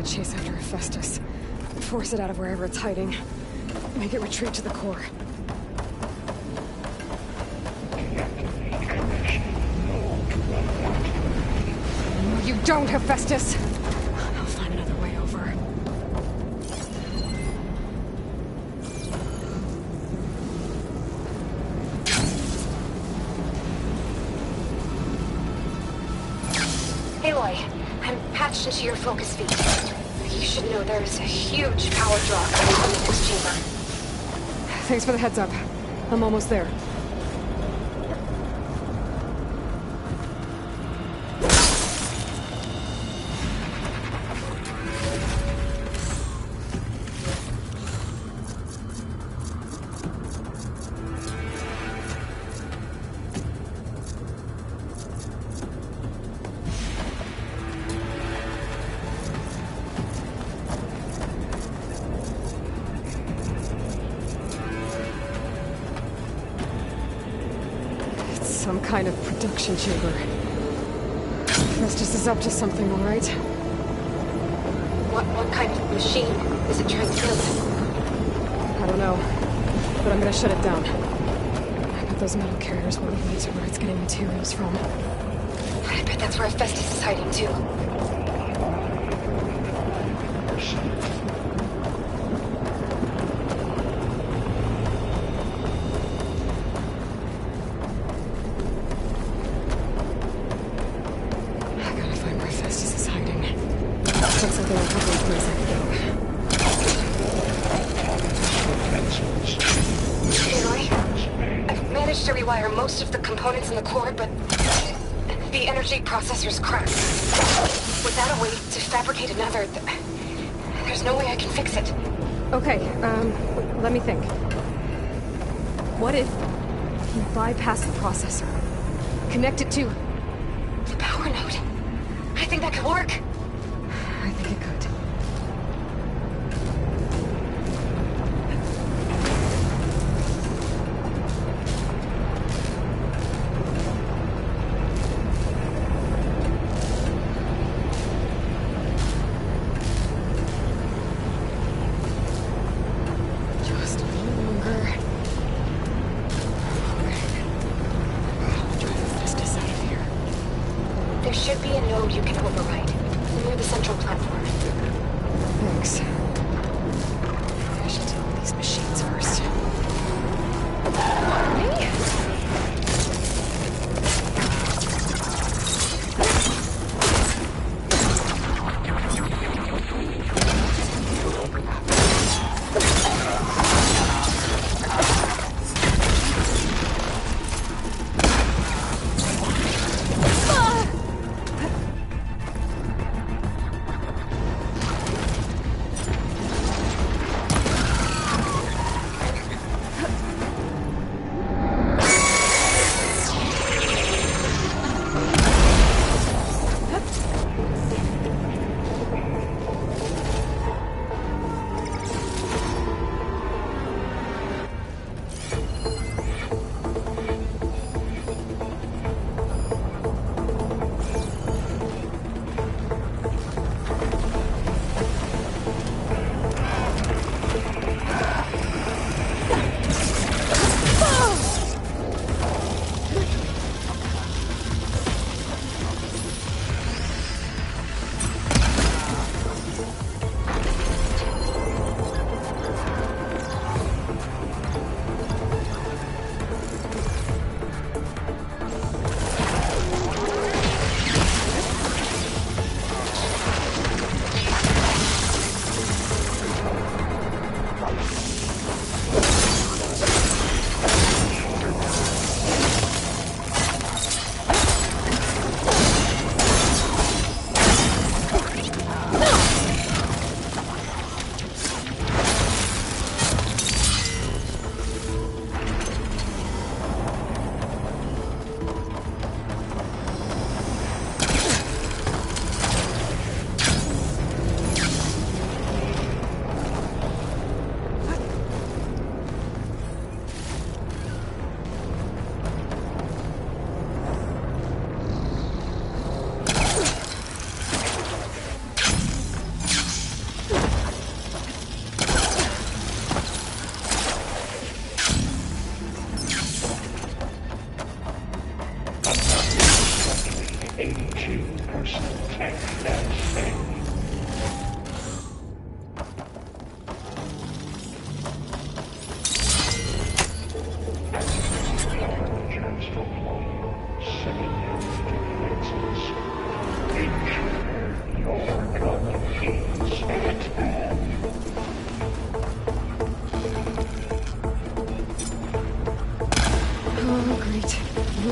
Chase after Hephaestus. Force it out of wherever it's hiding. Make it retreat to the core. No, you don't, Hephaestus! I'll find another way over. Aloy, I'm patched into your focus feed. You should know there's a huge power draw coming from the next chamber. Thanks for the heads up. I'm almost there. Some kind of production chamber. Hephaestus is up to something, all right? What kind of machine is it trying to build? I don't know, but I'm gonna shut it down. I bet those metal carriers will lead me to where it's getting materials from. I bet that's where Hephaestus is hiding too. Looks like there are a couple of places I could go. Aloy, I've managed to rewire most of the components in the core, but the energy processor's cracked. Without a way to fabricate another, there's no way I can fix it. Okay, let me think. What if you bypass the processor? Connect it to the power node. I think that could work. I think it could. Just a little longer. Okay. I'll drive Hephaestus out of here. There should be a node you can override, near the central platform. Thanks. I should deal with these machines first. Me?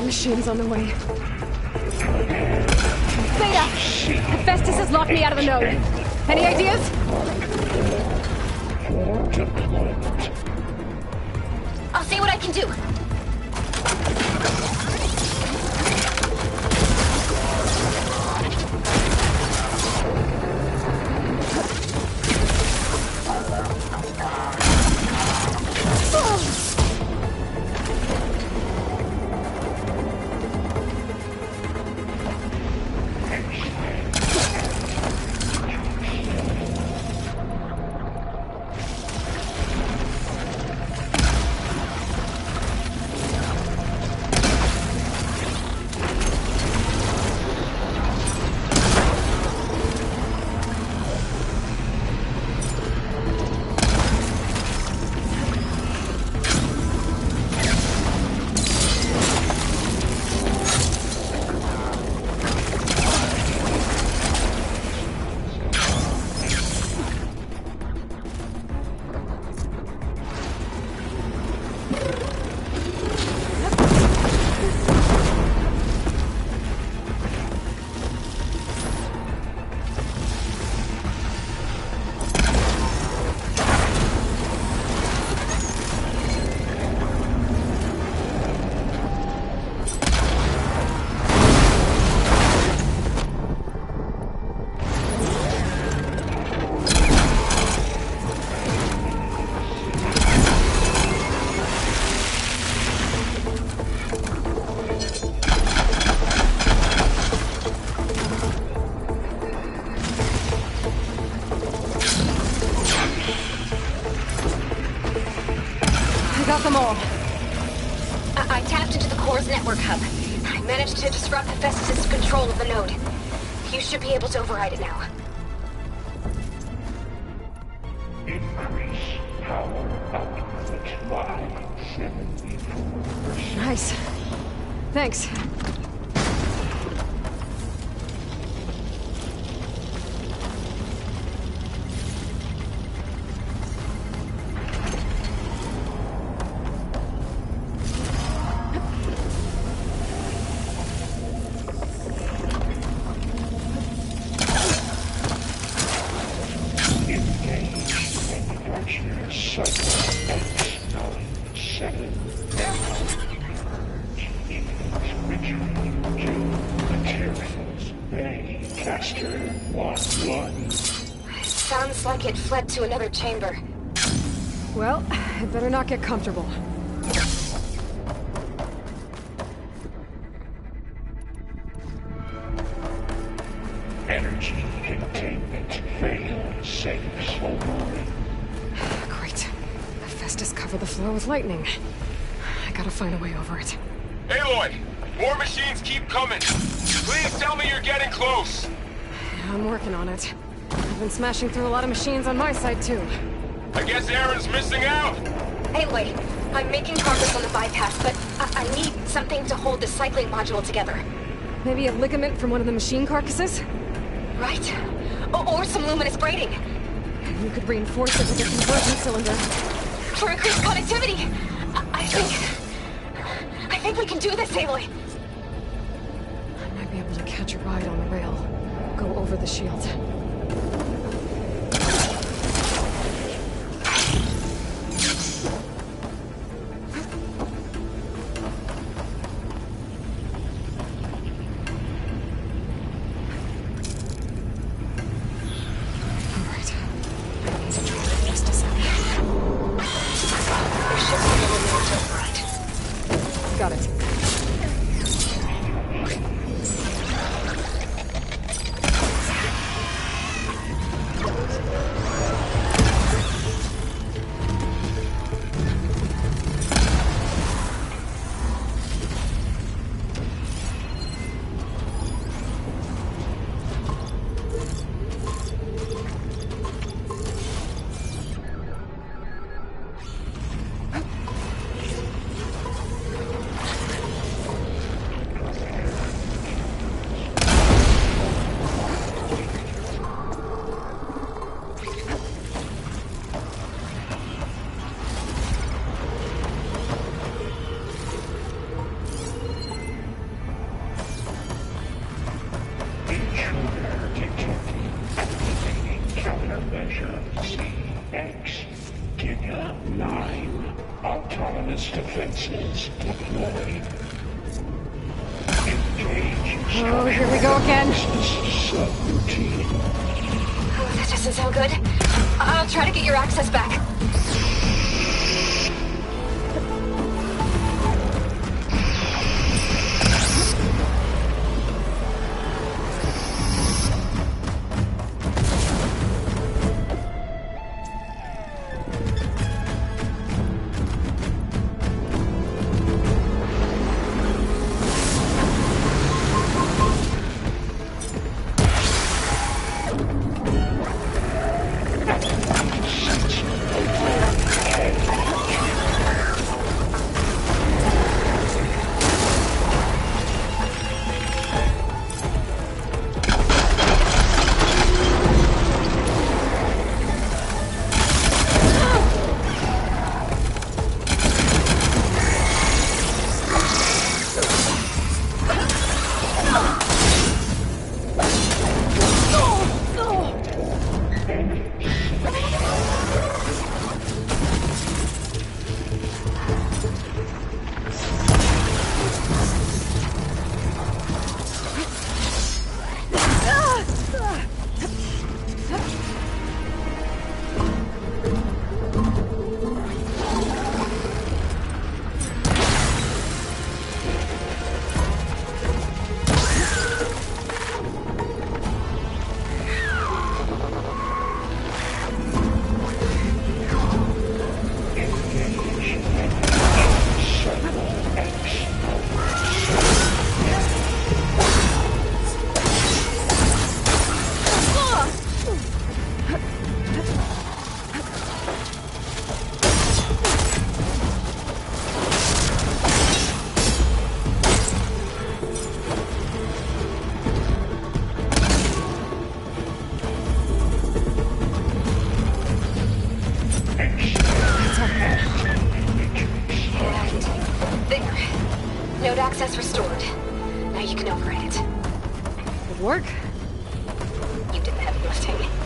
Machines on the way. Beta! Hephaestus has locked me out of the node. Any ideas? I'll see what I can do. Got them all. I tapped into the core's network hub. I managed to disrupt Hephaestus' control of the node. You should be able to override it now. Increase power output by 74%. Nice. Thanks. Sounds like it fled to another chamber. Well, it better not get comfortable. Energy containment failed. Safe online. Great. Hephaestus covered the floor with lightning. I gotta find a way over it. Aloy! More machines keep coming! Please tell me you're getting close! I'm working on it. I've been smashing through a lot of machines on my side, too. I guess Aaron's missing out! Anyway, I'm making progress on the bypass, but I need something to hold the cycling module together. Maybe a ligament from one of the machine carcasses? Right. Or some luminous braiding. You could reinforce it with a conversion cylinder. For increased connectivity! I think we can do this, Aloy. I might be able to catch a ride on the rail. Go over the shield. Got it. Defenses deployed. Oh, here we go again. Subroutine. Oh, that doesn't sound good. I'll try to get your access back. work? You did the heavy lifting.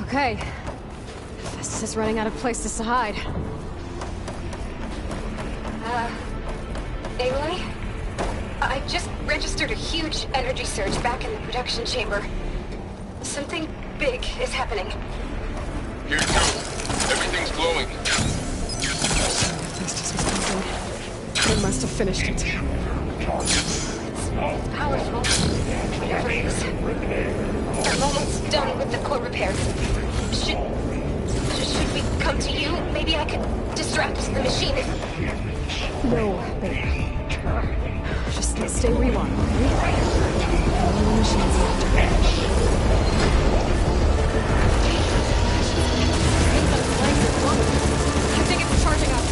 Okay. Festus is running out of places to hide. Aloy? I just registered a huge energy surge back in the production chamber. Something big is happening. Here too. Everything's glowing. Festus was pumping. They must have finished it. Powerful. Whatever it is. I'm almost done with the core repairs. Should we come to you? Maybe I could distract the machine. No, babe. Just stay where you are, okay? All the machines I think it's charging up.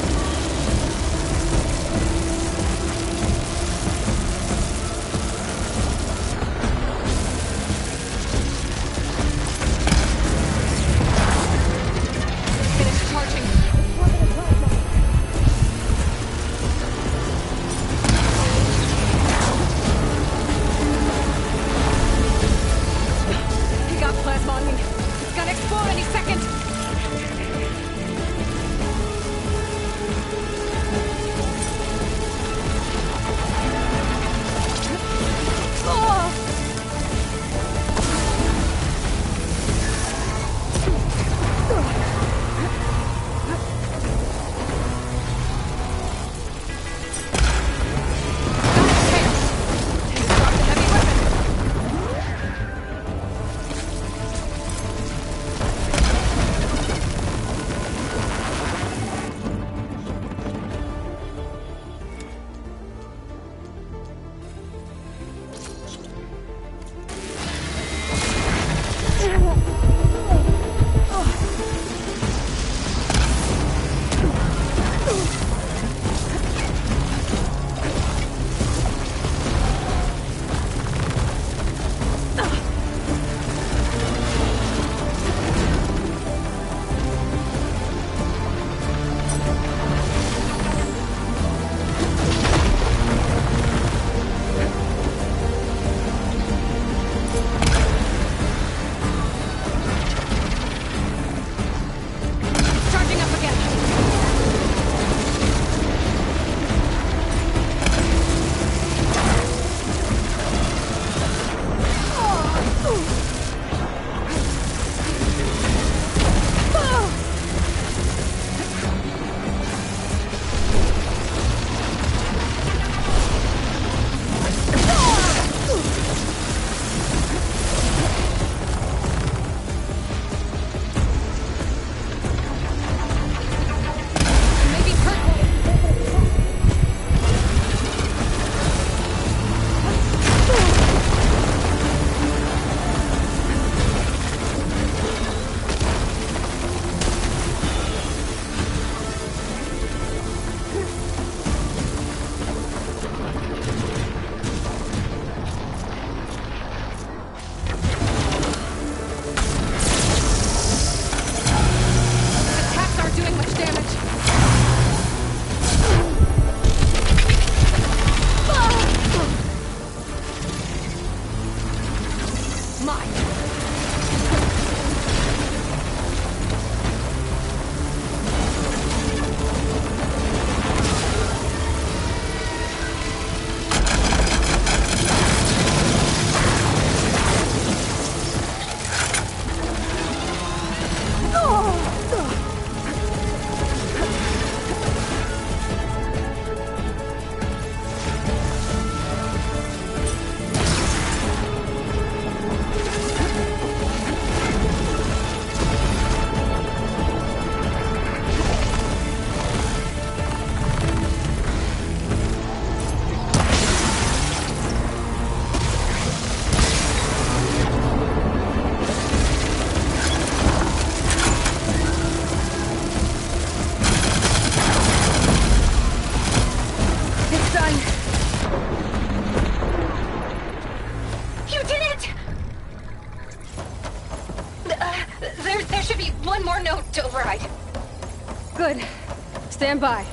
Stand by.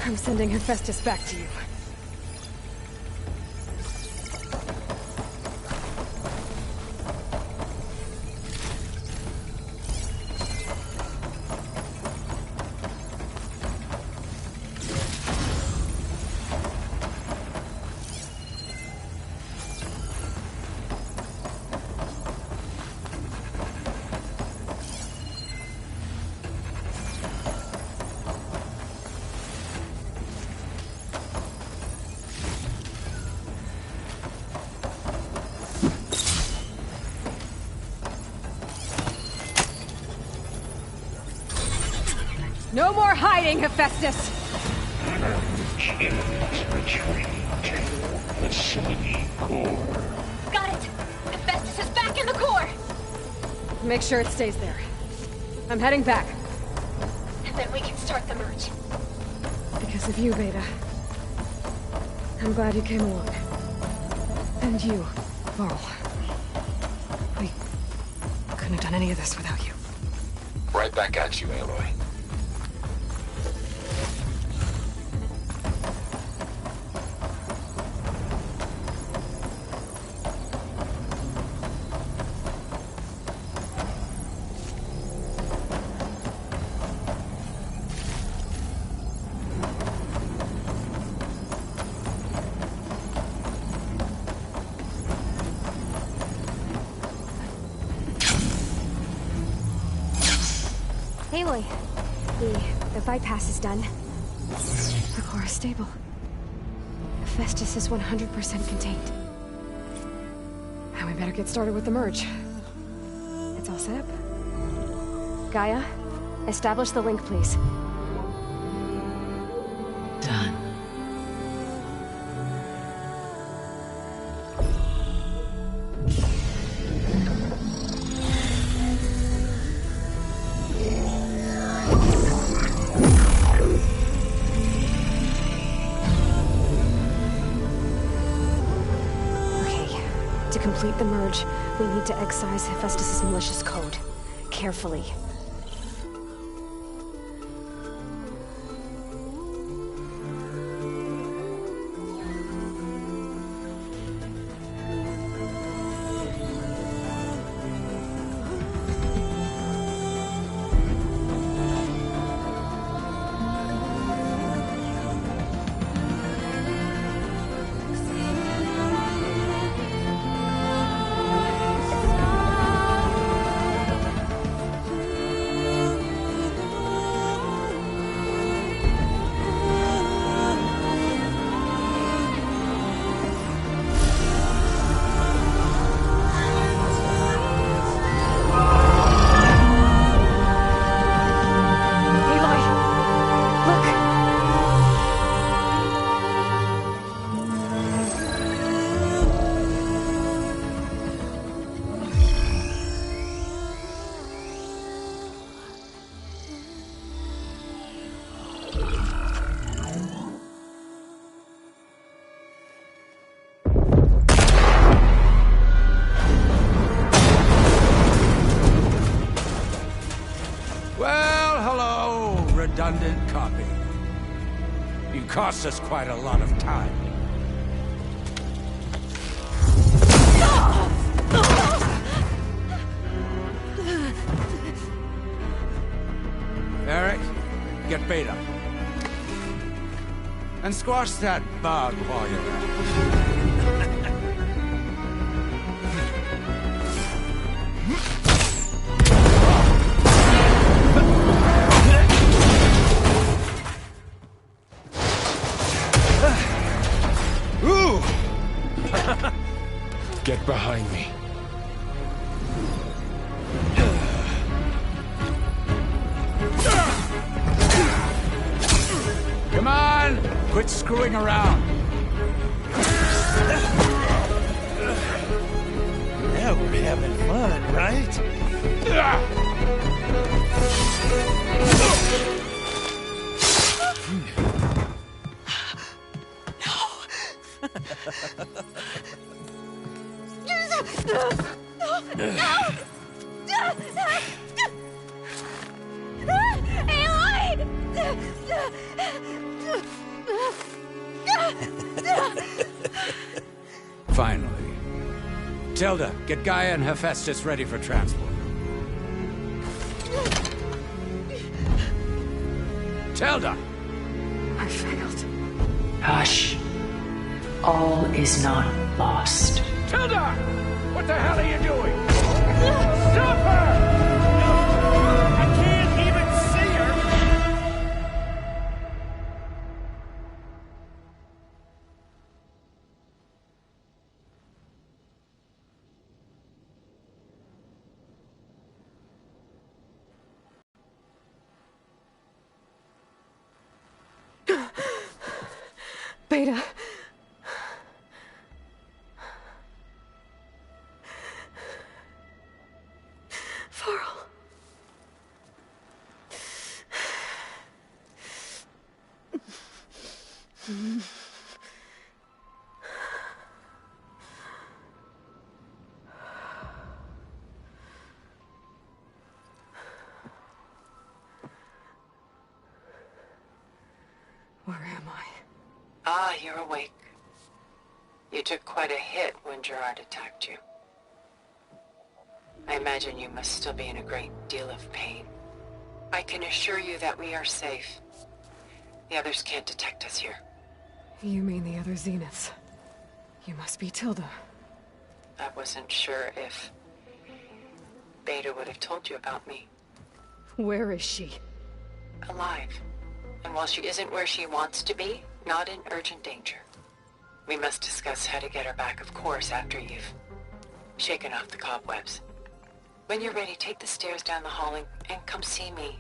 I'm sending Hephaestus back to you. No more hiding, Hephaestus! Facility core. Got it! Hephaestus is back in the core! Make sure it stays there. I'm heading back. And then we can start the merge. Because of you, Beta. I'm glad you came along. And you, Varl. We couldn't have done any of this without you. Right back at you, Aloy. Aloy, the bypass is done. The core is stable. Hephaestus is 100% contained. Now we better get started with the merge. It's all set up. Gaia, establish the link, please. Done. To complete the merge, we need to excise Hephaestus' malicious code. Carefully. Redundant copy. You cost us quite a lot of time. Eric, get Beta. And squash that bug while you're at it. Get behind me. Come on! Quit screwing around. Now we're having fun, right? Aloy! Finally. Tilda, get Gaia and Hephaestus ready for transport. Tilda! I failed. Hush. All is not lost. Tilda! What the hell are you doing? Stop her! I can't even see her! Beta. Farrell. Where am I? Ah, you're awake. You took quite a hit when Gerard attacked you. I imagine you must still be in a great deal of pain. I can assure you that we are safe. The others can't detect us here. You mean the other Zeniths? You must be Tilda. I wasn't sure if Beta would have told you about me. Where is she? Alive. And while she isn't where she wants to be, not in urgent danger. We must discuss how to get her back, of course, after you've shaken off the cobwebs. When you're ready, take the stairs down the hall and come see me.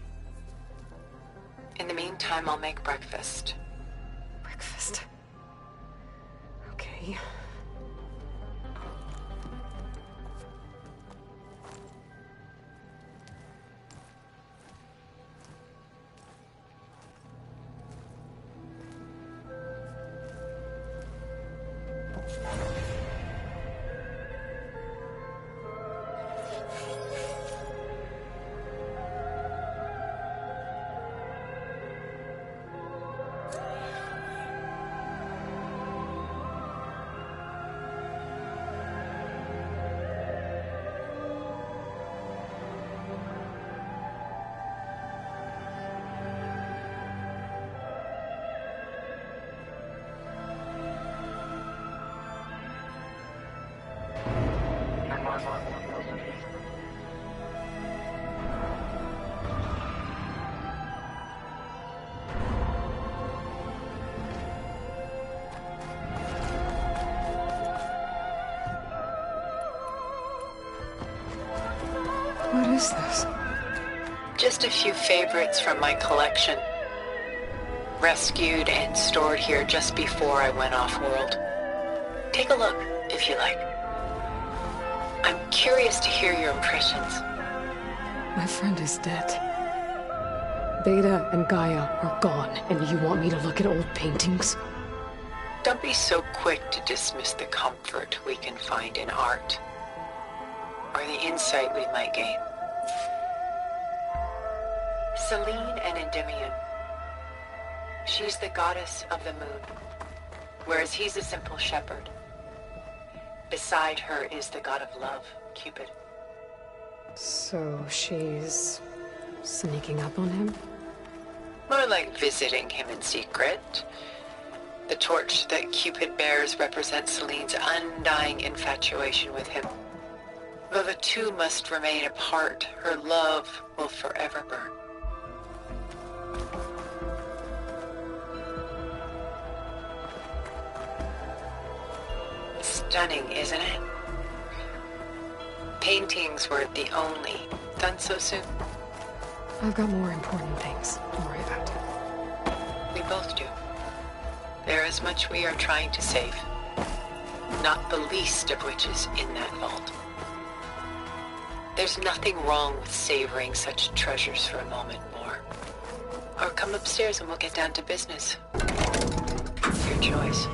In the meantime, I'll make breakfast. Breakfast. Okay. What is this? Just a few favorites from my collection. Rescued and stored here just before I went off-world. Take a look, if you like. I'm curious to hear your impressions. My friend is dead. Beta and Gaia are gone, and you want me to look at old paintings? Don't be so quick to dismiss the comfort we can find in art, or the insight we might gain. Selene and Endymion. She's the goddess of the moon, whereas he's a simple shepherd. Beside her is the god of love, Cupid. So she's sneaking up on him? More like visiting him in secret. The torch that Cupid bears represents Selene's undying infatuation with him. Though the two must remain apart, her love will forever burn. Stunning, isn't it? Paintings weren't the only done so soon. I've got more important things to worry about. We both do. There is much we are trying to save, not the least of which is in that vault. There's nothing wrong with savoring such treasures for a moment more. Or come upstairs and we'll get down to business. Your choice.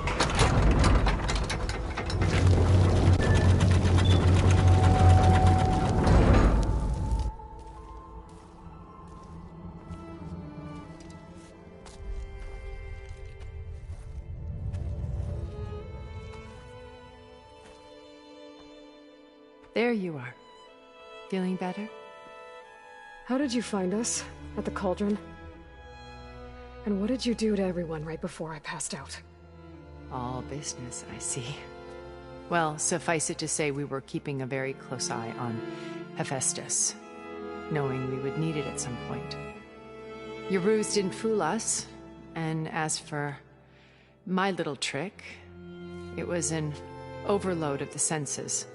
There you are. Feeling better? How did you find us? At the cauldron? And what did you do to everyone right before I passed out? All business, I see. Well, suffice it to say we were keeping a very close eye on Hephaestus, knowing we would need it at some point. Your ruse didn't fool us, and as for my little trick, it was an overload of the senses,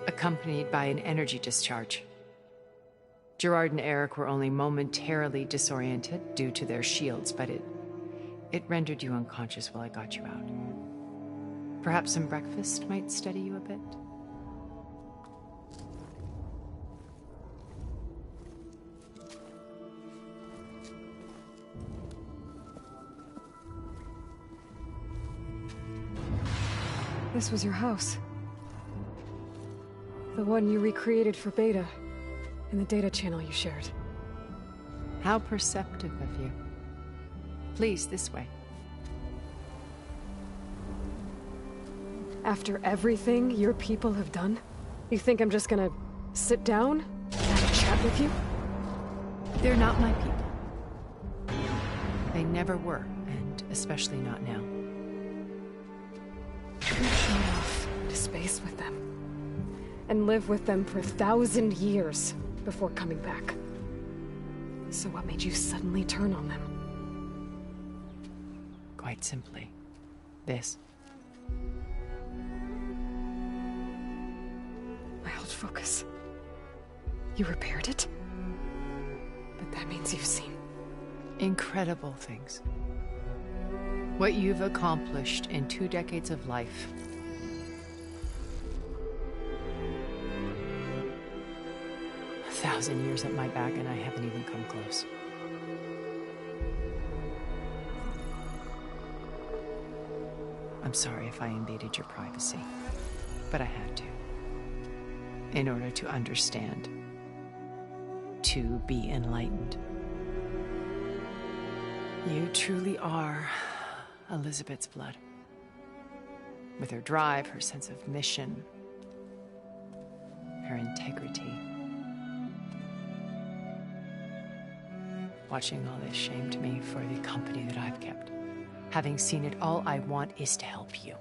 accompanied by an energy discharge. Gerard and Eric were only momentarily disoriented due to their shields, but it rendered you unconscious while I got you out. Perhaps some breakfast might steady you a bit? This was your house. The one you recreated for Beta, in the data channel you shared. How perceptive of you. Please, this way. After everything your people have done, you think I'm just gonna sit down and have a chat with you? They're not my people. They never were, and especially not now. You shot off to space with them, and live with them for 1,000 years before coming back. So what made you suddenly turn on them? Quite simply, this. My old focus. You repaired it? But that means you've seen incredible things. What you've accomplished in 2 decades of life. A 1,000 years at my back and I haven't even come close. I'm sorry if I invaded your privacy, but I had to. In order to understand. To be enlightened. You truly are Elizabeth's blood. With her drive, her sense of mission, her integrity. Watching all this shamed me for the company that I've kept. Having seen it, all I want is to help you.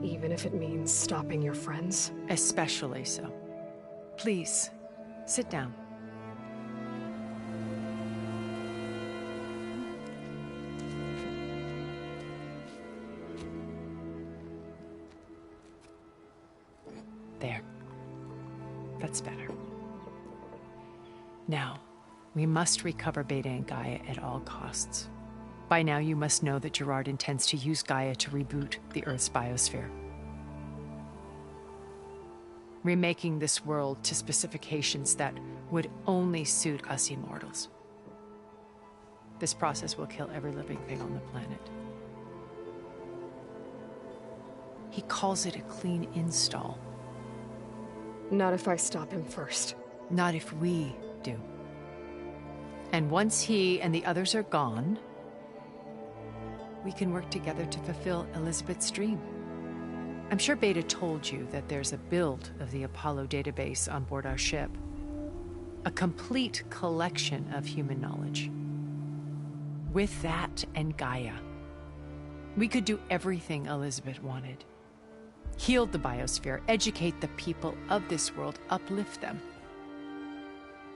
Even if it means stopping your friends? Especially so. Please, sit down. There. That's better. Now, we must recover Beta and Gaia at all costs. By now, you must know that Gerard intends to use Gaia to reboot the Earth's biosphere. Remaking this world to specifications that would only suit us immortals. This process will kill every living thing on the planet. He calls it a clean install. Not if I stop him first. Not if we do. And once he and the others are gone, we can work together to fulfill Elizabeth's dream. I'm sure Beta told you that there's a build of the Apollo database on board our ship. A complete collection of human knowledge. With that and Gaia, we could do everything Elizabeth wanted. Heal the biosphere, educate the people of this world, uplift them.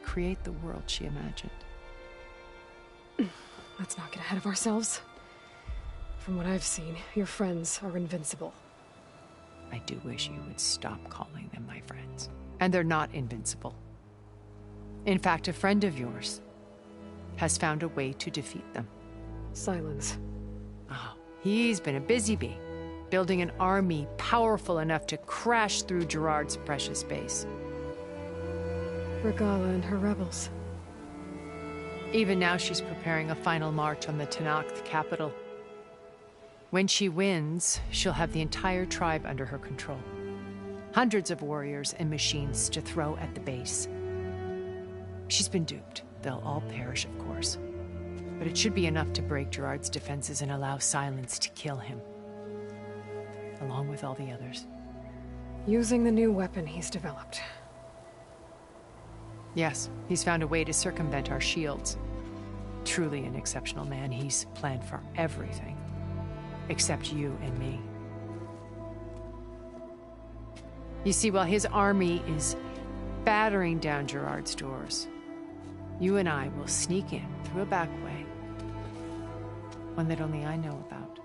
Create the world she imagined. Let's not get ahead of ourselves. From what I've seen, your friends are invincible. I do wish you would stop calling them my friends. And they're not invincible. In fact, a friend of yours has found a way to defeat them. Silence. Oh, he's been a busy bee, building an army powerful enough to crash through Gerard's precious base. Regala and her rebels. Even now she's preparing a final march on the Tenakth capital. When she wins, she'll have the entire tribe under her control. Hundreds of warriors and machines to throw at the base. She's been duped. They'll all perish, of course. But it should be enough to break Gerard's defenses and allow Silence to kill him. Along with all the others. Using the new weapon he's developed. Yes, he's found a way to circumvent our shields. Truly an exceptional man. He's planned for everything. Except you and me. You see, while his army is battering down Gerard's doors, you and I will sneak in through a back way. One that only I know about.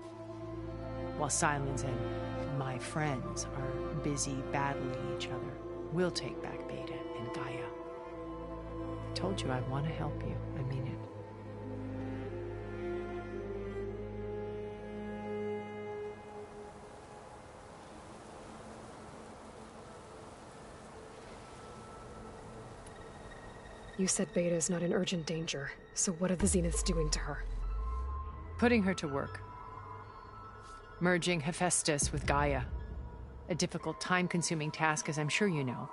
While Silence and my friends are busy battling each other, we'll take back Beta and Gaia. I told you I want to help you. I mean it. You said Beta is not in urgent danger, so what are the Zeniths doing to her? Putting her to work. Merging Hephaestus with Gaia. A difficult, time-consuming task, as I'm sure you know.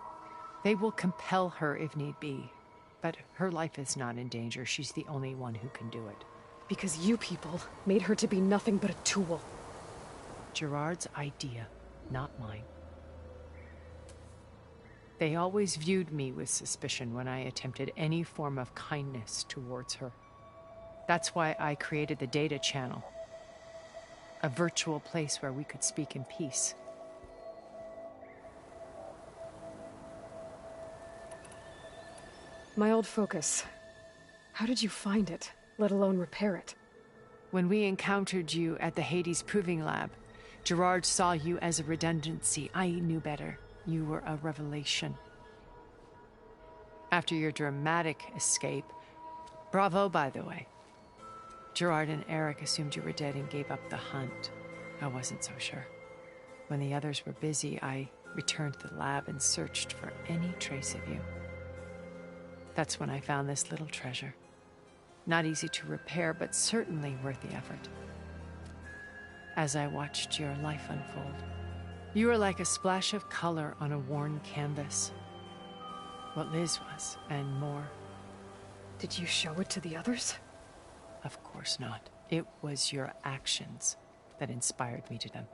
They will compel her if need be. But her life is not in danger. She's the only one who can do it. Because you people made her to be nothing but a tool. Gerard's idea, not mine. They always viewed me with suspicion when I attempted any form of kindness towards her. That's why I created the data channel. A virtual place where we could speak in peace. My old focus. How did you find it, let alone repair it? When we encountered you at the Hades Proving Lab, Gerard saw you as a redundancy. I knew better. You were a revelation. After your dramatic escape, bravo, by the way. Gerard and Eric assumed you were dead and gave up the hunt. I wasn't so sure. When the others were busy, I returned to the lab and searched for any trace of you. That's when I found this little treasure. Not easy to repair, but certainly worth the effort. As I watched your life unfold, you were like a splash of color on a worn canvas. What Liz was, and more. Did you show it to the others? Of course not. It was your actions that inspired me to them.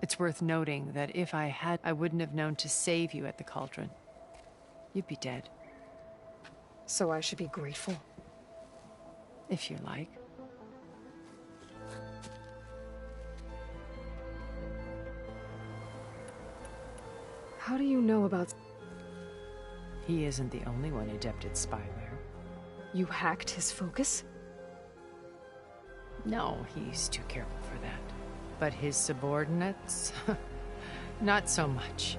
It's worth noting that if I had, I wouldn't have known to save you at the cauldron. You'd be dead. So I should be grateful? If you like. How do you know about... He isn't the only one adept at spyware. You hacked his focus? No, he's too careful for that. But his subordinates? Not so much.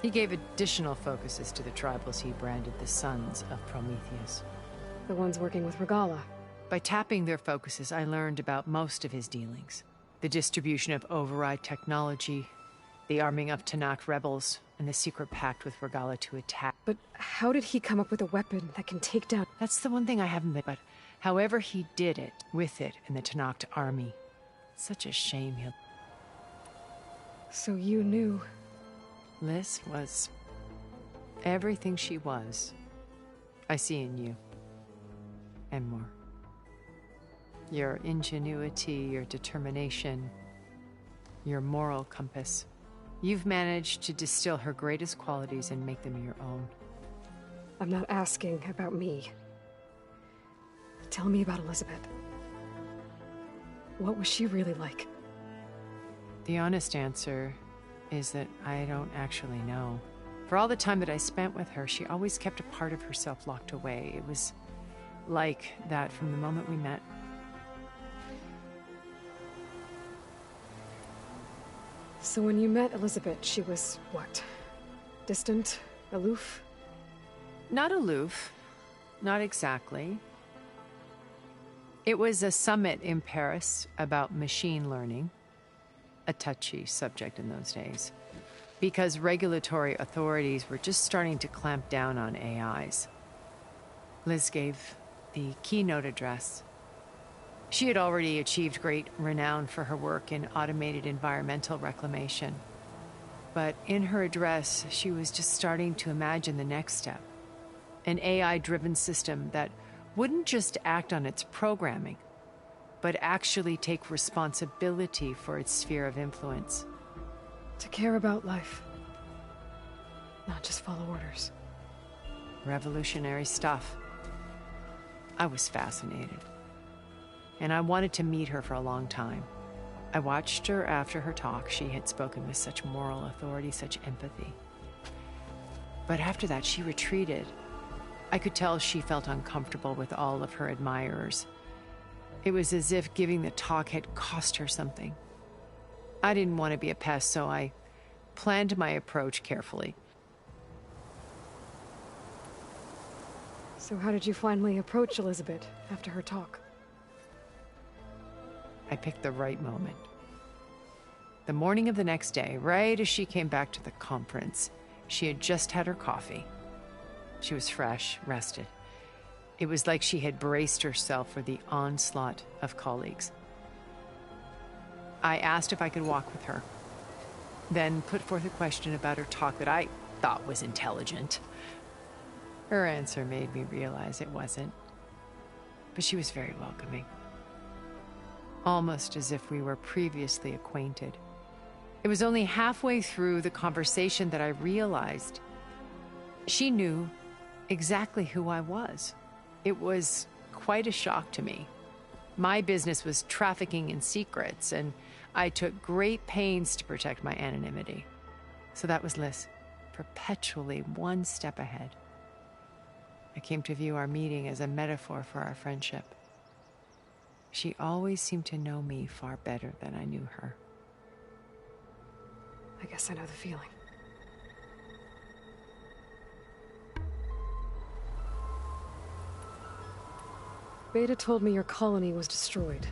He gave additional focuses to the tribals he branded the Sons of Prometheus. The ones working with Regala. By tapping their focuses, I learned about most of his dealings. The distribution of override technology, the arming of Tanakh rebels, and the secret pact with Regala to attack. But how did he come up with a weapon that can take down... That's the one thing I haven't been... But however he did it, with it in the Tanakh army. Such a shame he'll... So you knew... Liz was... everything she was. I see in you. And more. Your ingenuity, your determination, your moral compass. You've managed to distill her greatest qualities and make them your own. I'm not asking about me. Tell me about Elizabeth. What was she really like? The honest answer is that I don't actually know. For all the time that I spent with her, she always kept a part of herself locked away. It was like that from the moment we met. So when you met Elizabeth, she was what? Distant? Aloof? Not aloof. Not exactly. It was a summit in Paris about machine learning. A touchy subject in those days. Because regulatory authorities were just starting to clamp down on AIs. Liz gave the keynote address. She had already achieved great renown for her work in automated environmental reclamation. But in her address, she was just starting to imagine the next step. An AI-driven system that wouldn't just act on its programming, but actually take responsibility for its sphere of influence. To care about life. Not just follow orders. Revolutionary stuff. I was fascinated. And I wanted to meet her for a long time. I watched her after her talk. She had spoken with such moral authority, such empathy. But after that, she retreated. I could tell she felt uncomfortable with all of her admirers. It was as if giving the talk had cost her something. I didn't want to be a pest, so I planned my approach carefully. So how did you finally approach Elizabeth after her talk? I picked the right moment. The morning of the next day, right as she came back to the conference, she had just had her coffee. She was fresh, rested. It was like she had braced herself for the onslaught of colleagues. I asked if I could walk with her, then put forth a question about her talk that I thought was intelligent. Her answer made me realize it wasn't, but she was very welcoming. Almost as if we were previously acquainted. It was only halfway through the conversation that I realized she knew exactly who I was. It was quite a shock to me. My business was trafficking in secrets, and I took great pains to protect my anonymity. So that was Liz, perpetually one step ahead. I came to view our meeting as a metaphor for our friendship. She always seemed to know me far better than I knew her. I guess I know the feeling. Beta told me your colony was destroyed.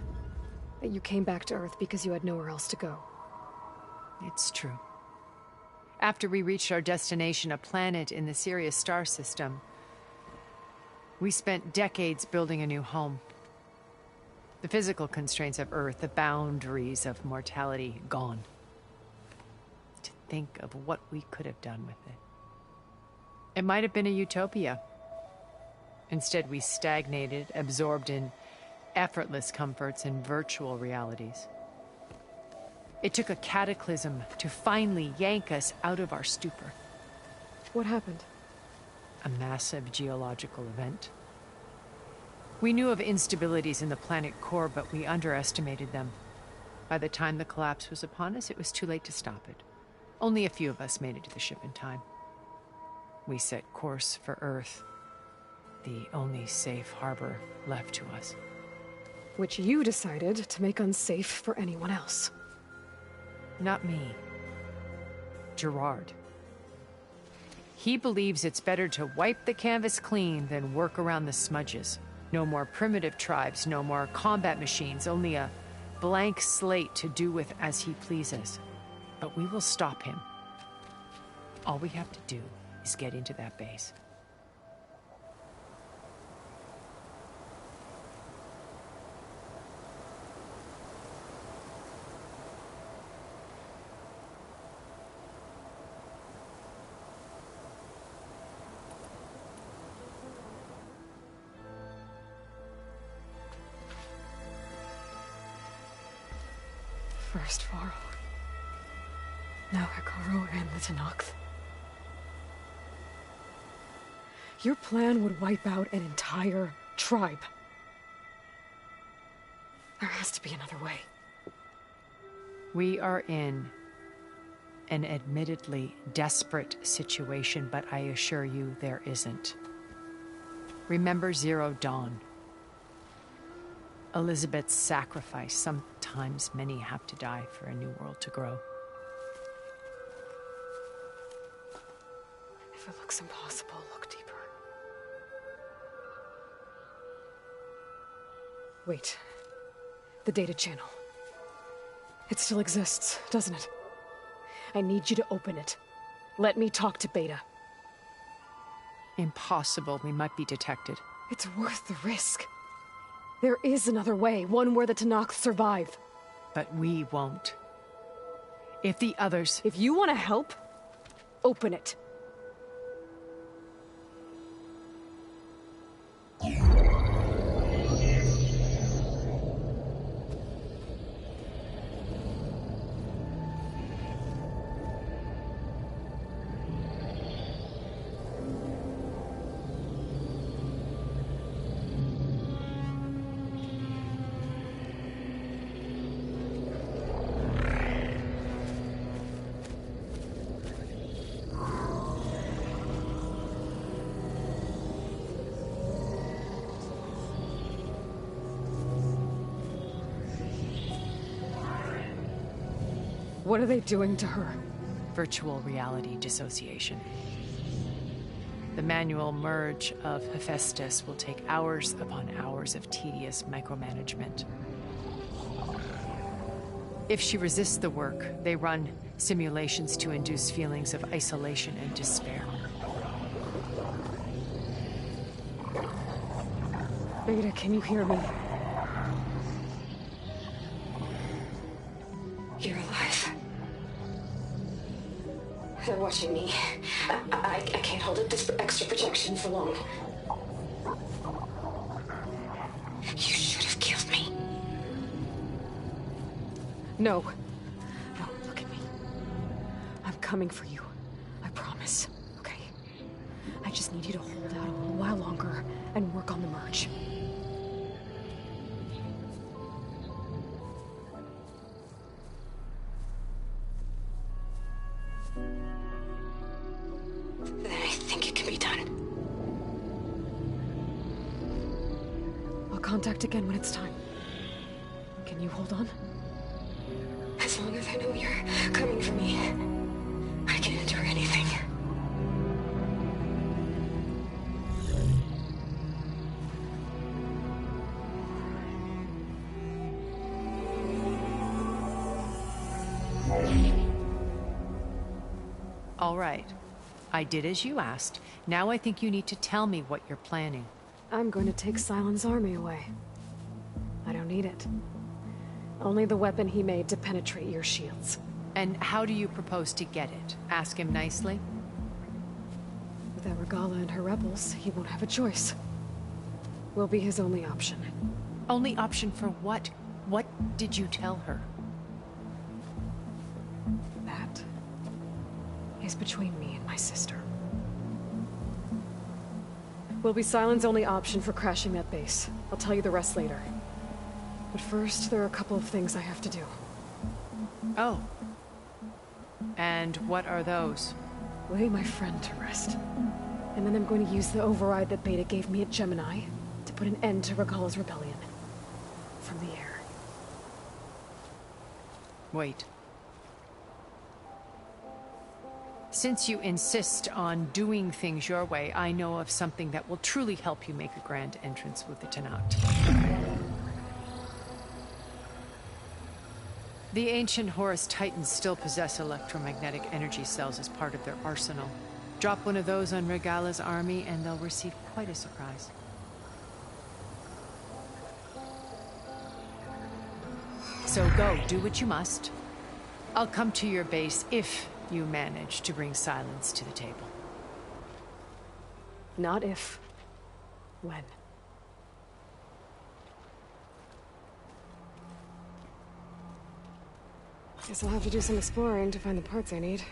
That you came back to Earth because you had nowhere else to go. It's true. After we reached our destination, a planet in the Sirius star system, we spent decades building a new home. The physical constraints of Earth, the boundaries of mortality, gone. To think of what we could have done with it. It might have been a utopia. Instead, we stagnated, absorbed in effortless comforts and virtual realities. It took a cataclysm to finally yank us out of our stupor. What happened? A massive geological event. We knew of instabilities in the planet core, but we underestimated them. By the time the collapse was upon us, it was too late to stop it. Only a few of us made it to the ship in time. We set course for Earth, the only safe harbor left to us. Which you decided to make unsafe for anyone else. Not me. Gerard. He believes it's better to wipe the canvas clean than work around the smudges. No more primitive tribes, no more combat machines, only a blank slate to do with as he pleases. But we will stop him. All we have to do is get into that base. First Faro, now Hikaru and the Tenakth. Your plan would wipe out an entire tribe. There has to be another way. We are in an admittedly desperate situation, but I assure you there isn't. Remember Zero Dawn. Elizabeth's sacrifice. Sometimes many have to die for a new world to grow. If it looks impossible, look deeper. Wait. The data channel. It still exists, doesn't it? I need you to open it. Let me talk to Beta. Impossible. We might be detected. It's worth the risk. There is another way, one where the Tenakth survive. But we won't. If the others... If you want to help, open it. What are they doing to her? Virtual reality dissociation. The manual merge of Hephaestus will take hours upon hours of tedious micromanagement. If she resists the work, they run simulations to induce feelings of isolation and despair. Beta, can you hear me? You're alive. They're watching me. I can't hold up this extra protection for long. You should have killed me. No. No, look at me. I'm coming for you. I promise. Okay? I just need you to hold out a little while longer and work on the merge. Then I think it can be done. I'll contact again when it's time. Can you hold on? As long as I know you're coming for me, I can endure anything. All right. I did as you asked. Now I think you need to tell me what you're planning. I'm going to take Silent's army away. I don't need it. Only the weapon he made to penetrate your shields. And how do you propose to get it? Ask him nicely? Without Regala and her rebels, he won't have a choice. We'll be his only option. Only option for what? What did you tell her? That is between me and my sister. Will be Silent's only option for crashing that base. I'll tell you the rest later. But first, there are a couple of things I have to do. Oh. And what are those? Lay my friend to rest. And then I'm going to use the override that Beta gave me at Gemini to put an end to Regala's rebellion. From the air. Wait. Since you insist on doing things your way, I know of something that will truly help you make a grand entrance with the Tenat. The ancient Horus Titans still possess electromagnetic energy cells as part of their arsenal. Drop one of those on Regala's army and they'll receive quite a surprise. So go, do what you must. I'll come to your base if you manage to bring Silence to the table. Not if. When. Guess I'll have to do some exploring to find the parts I need.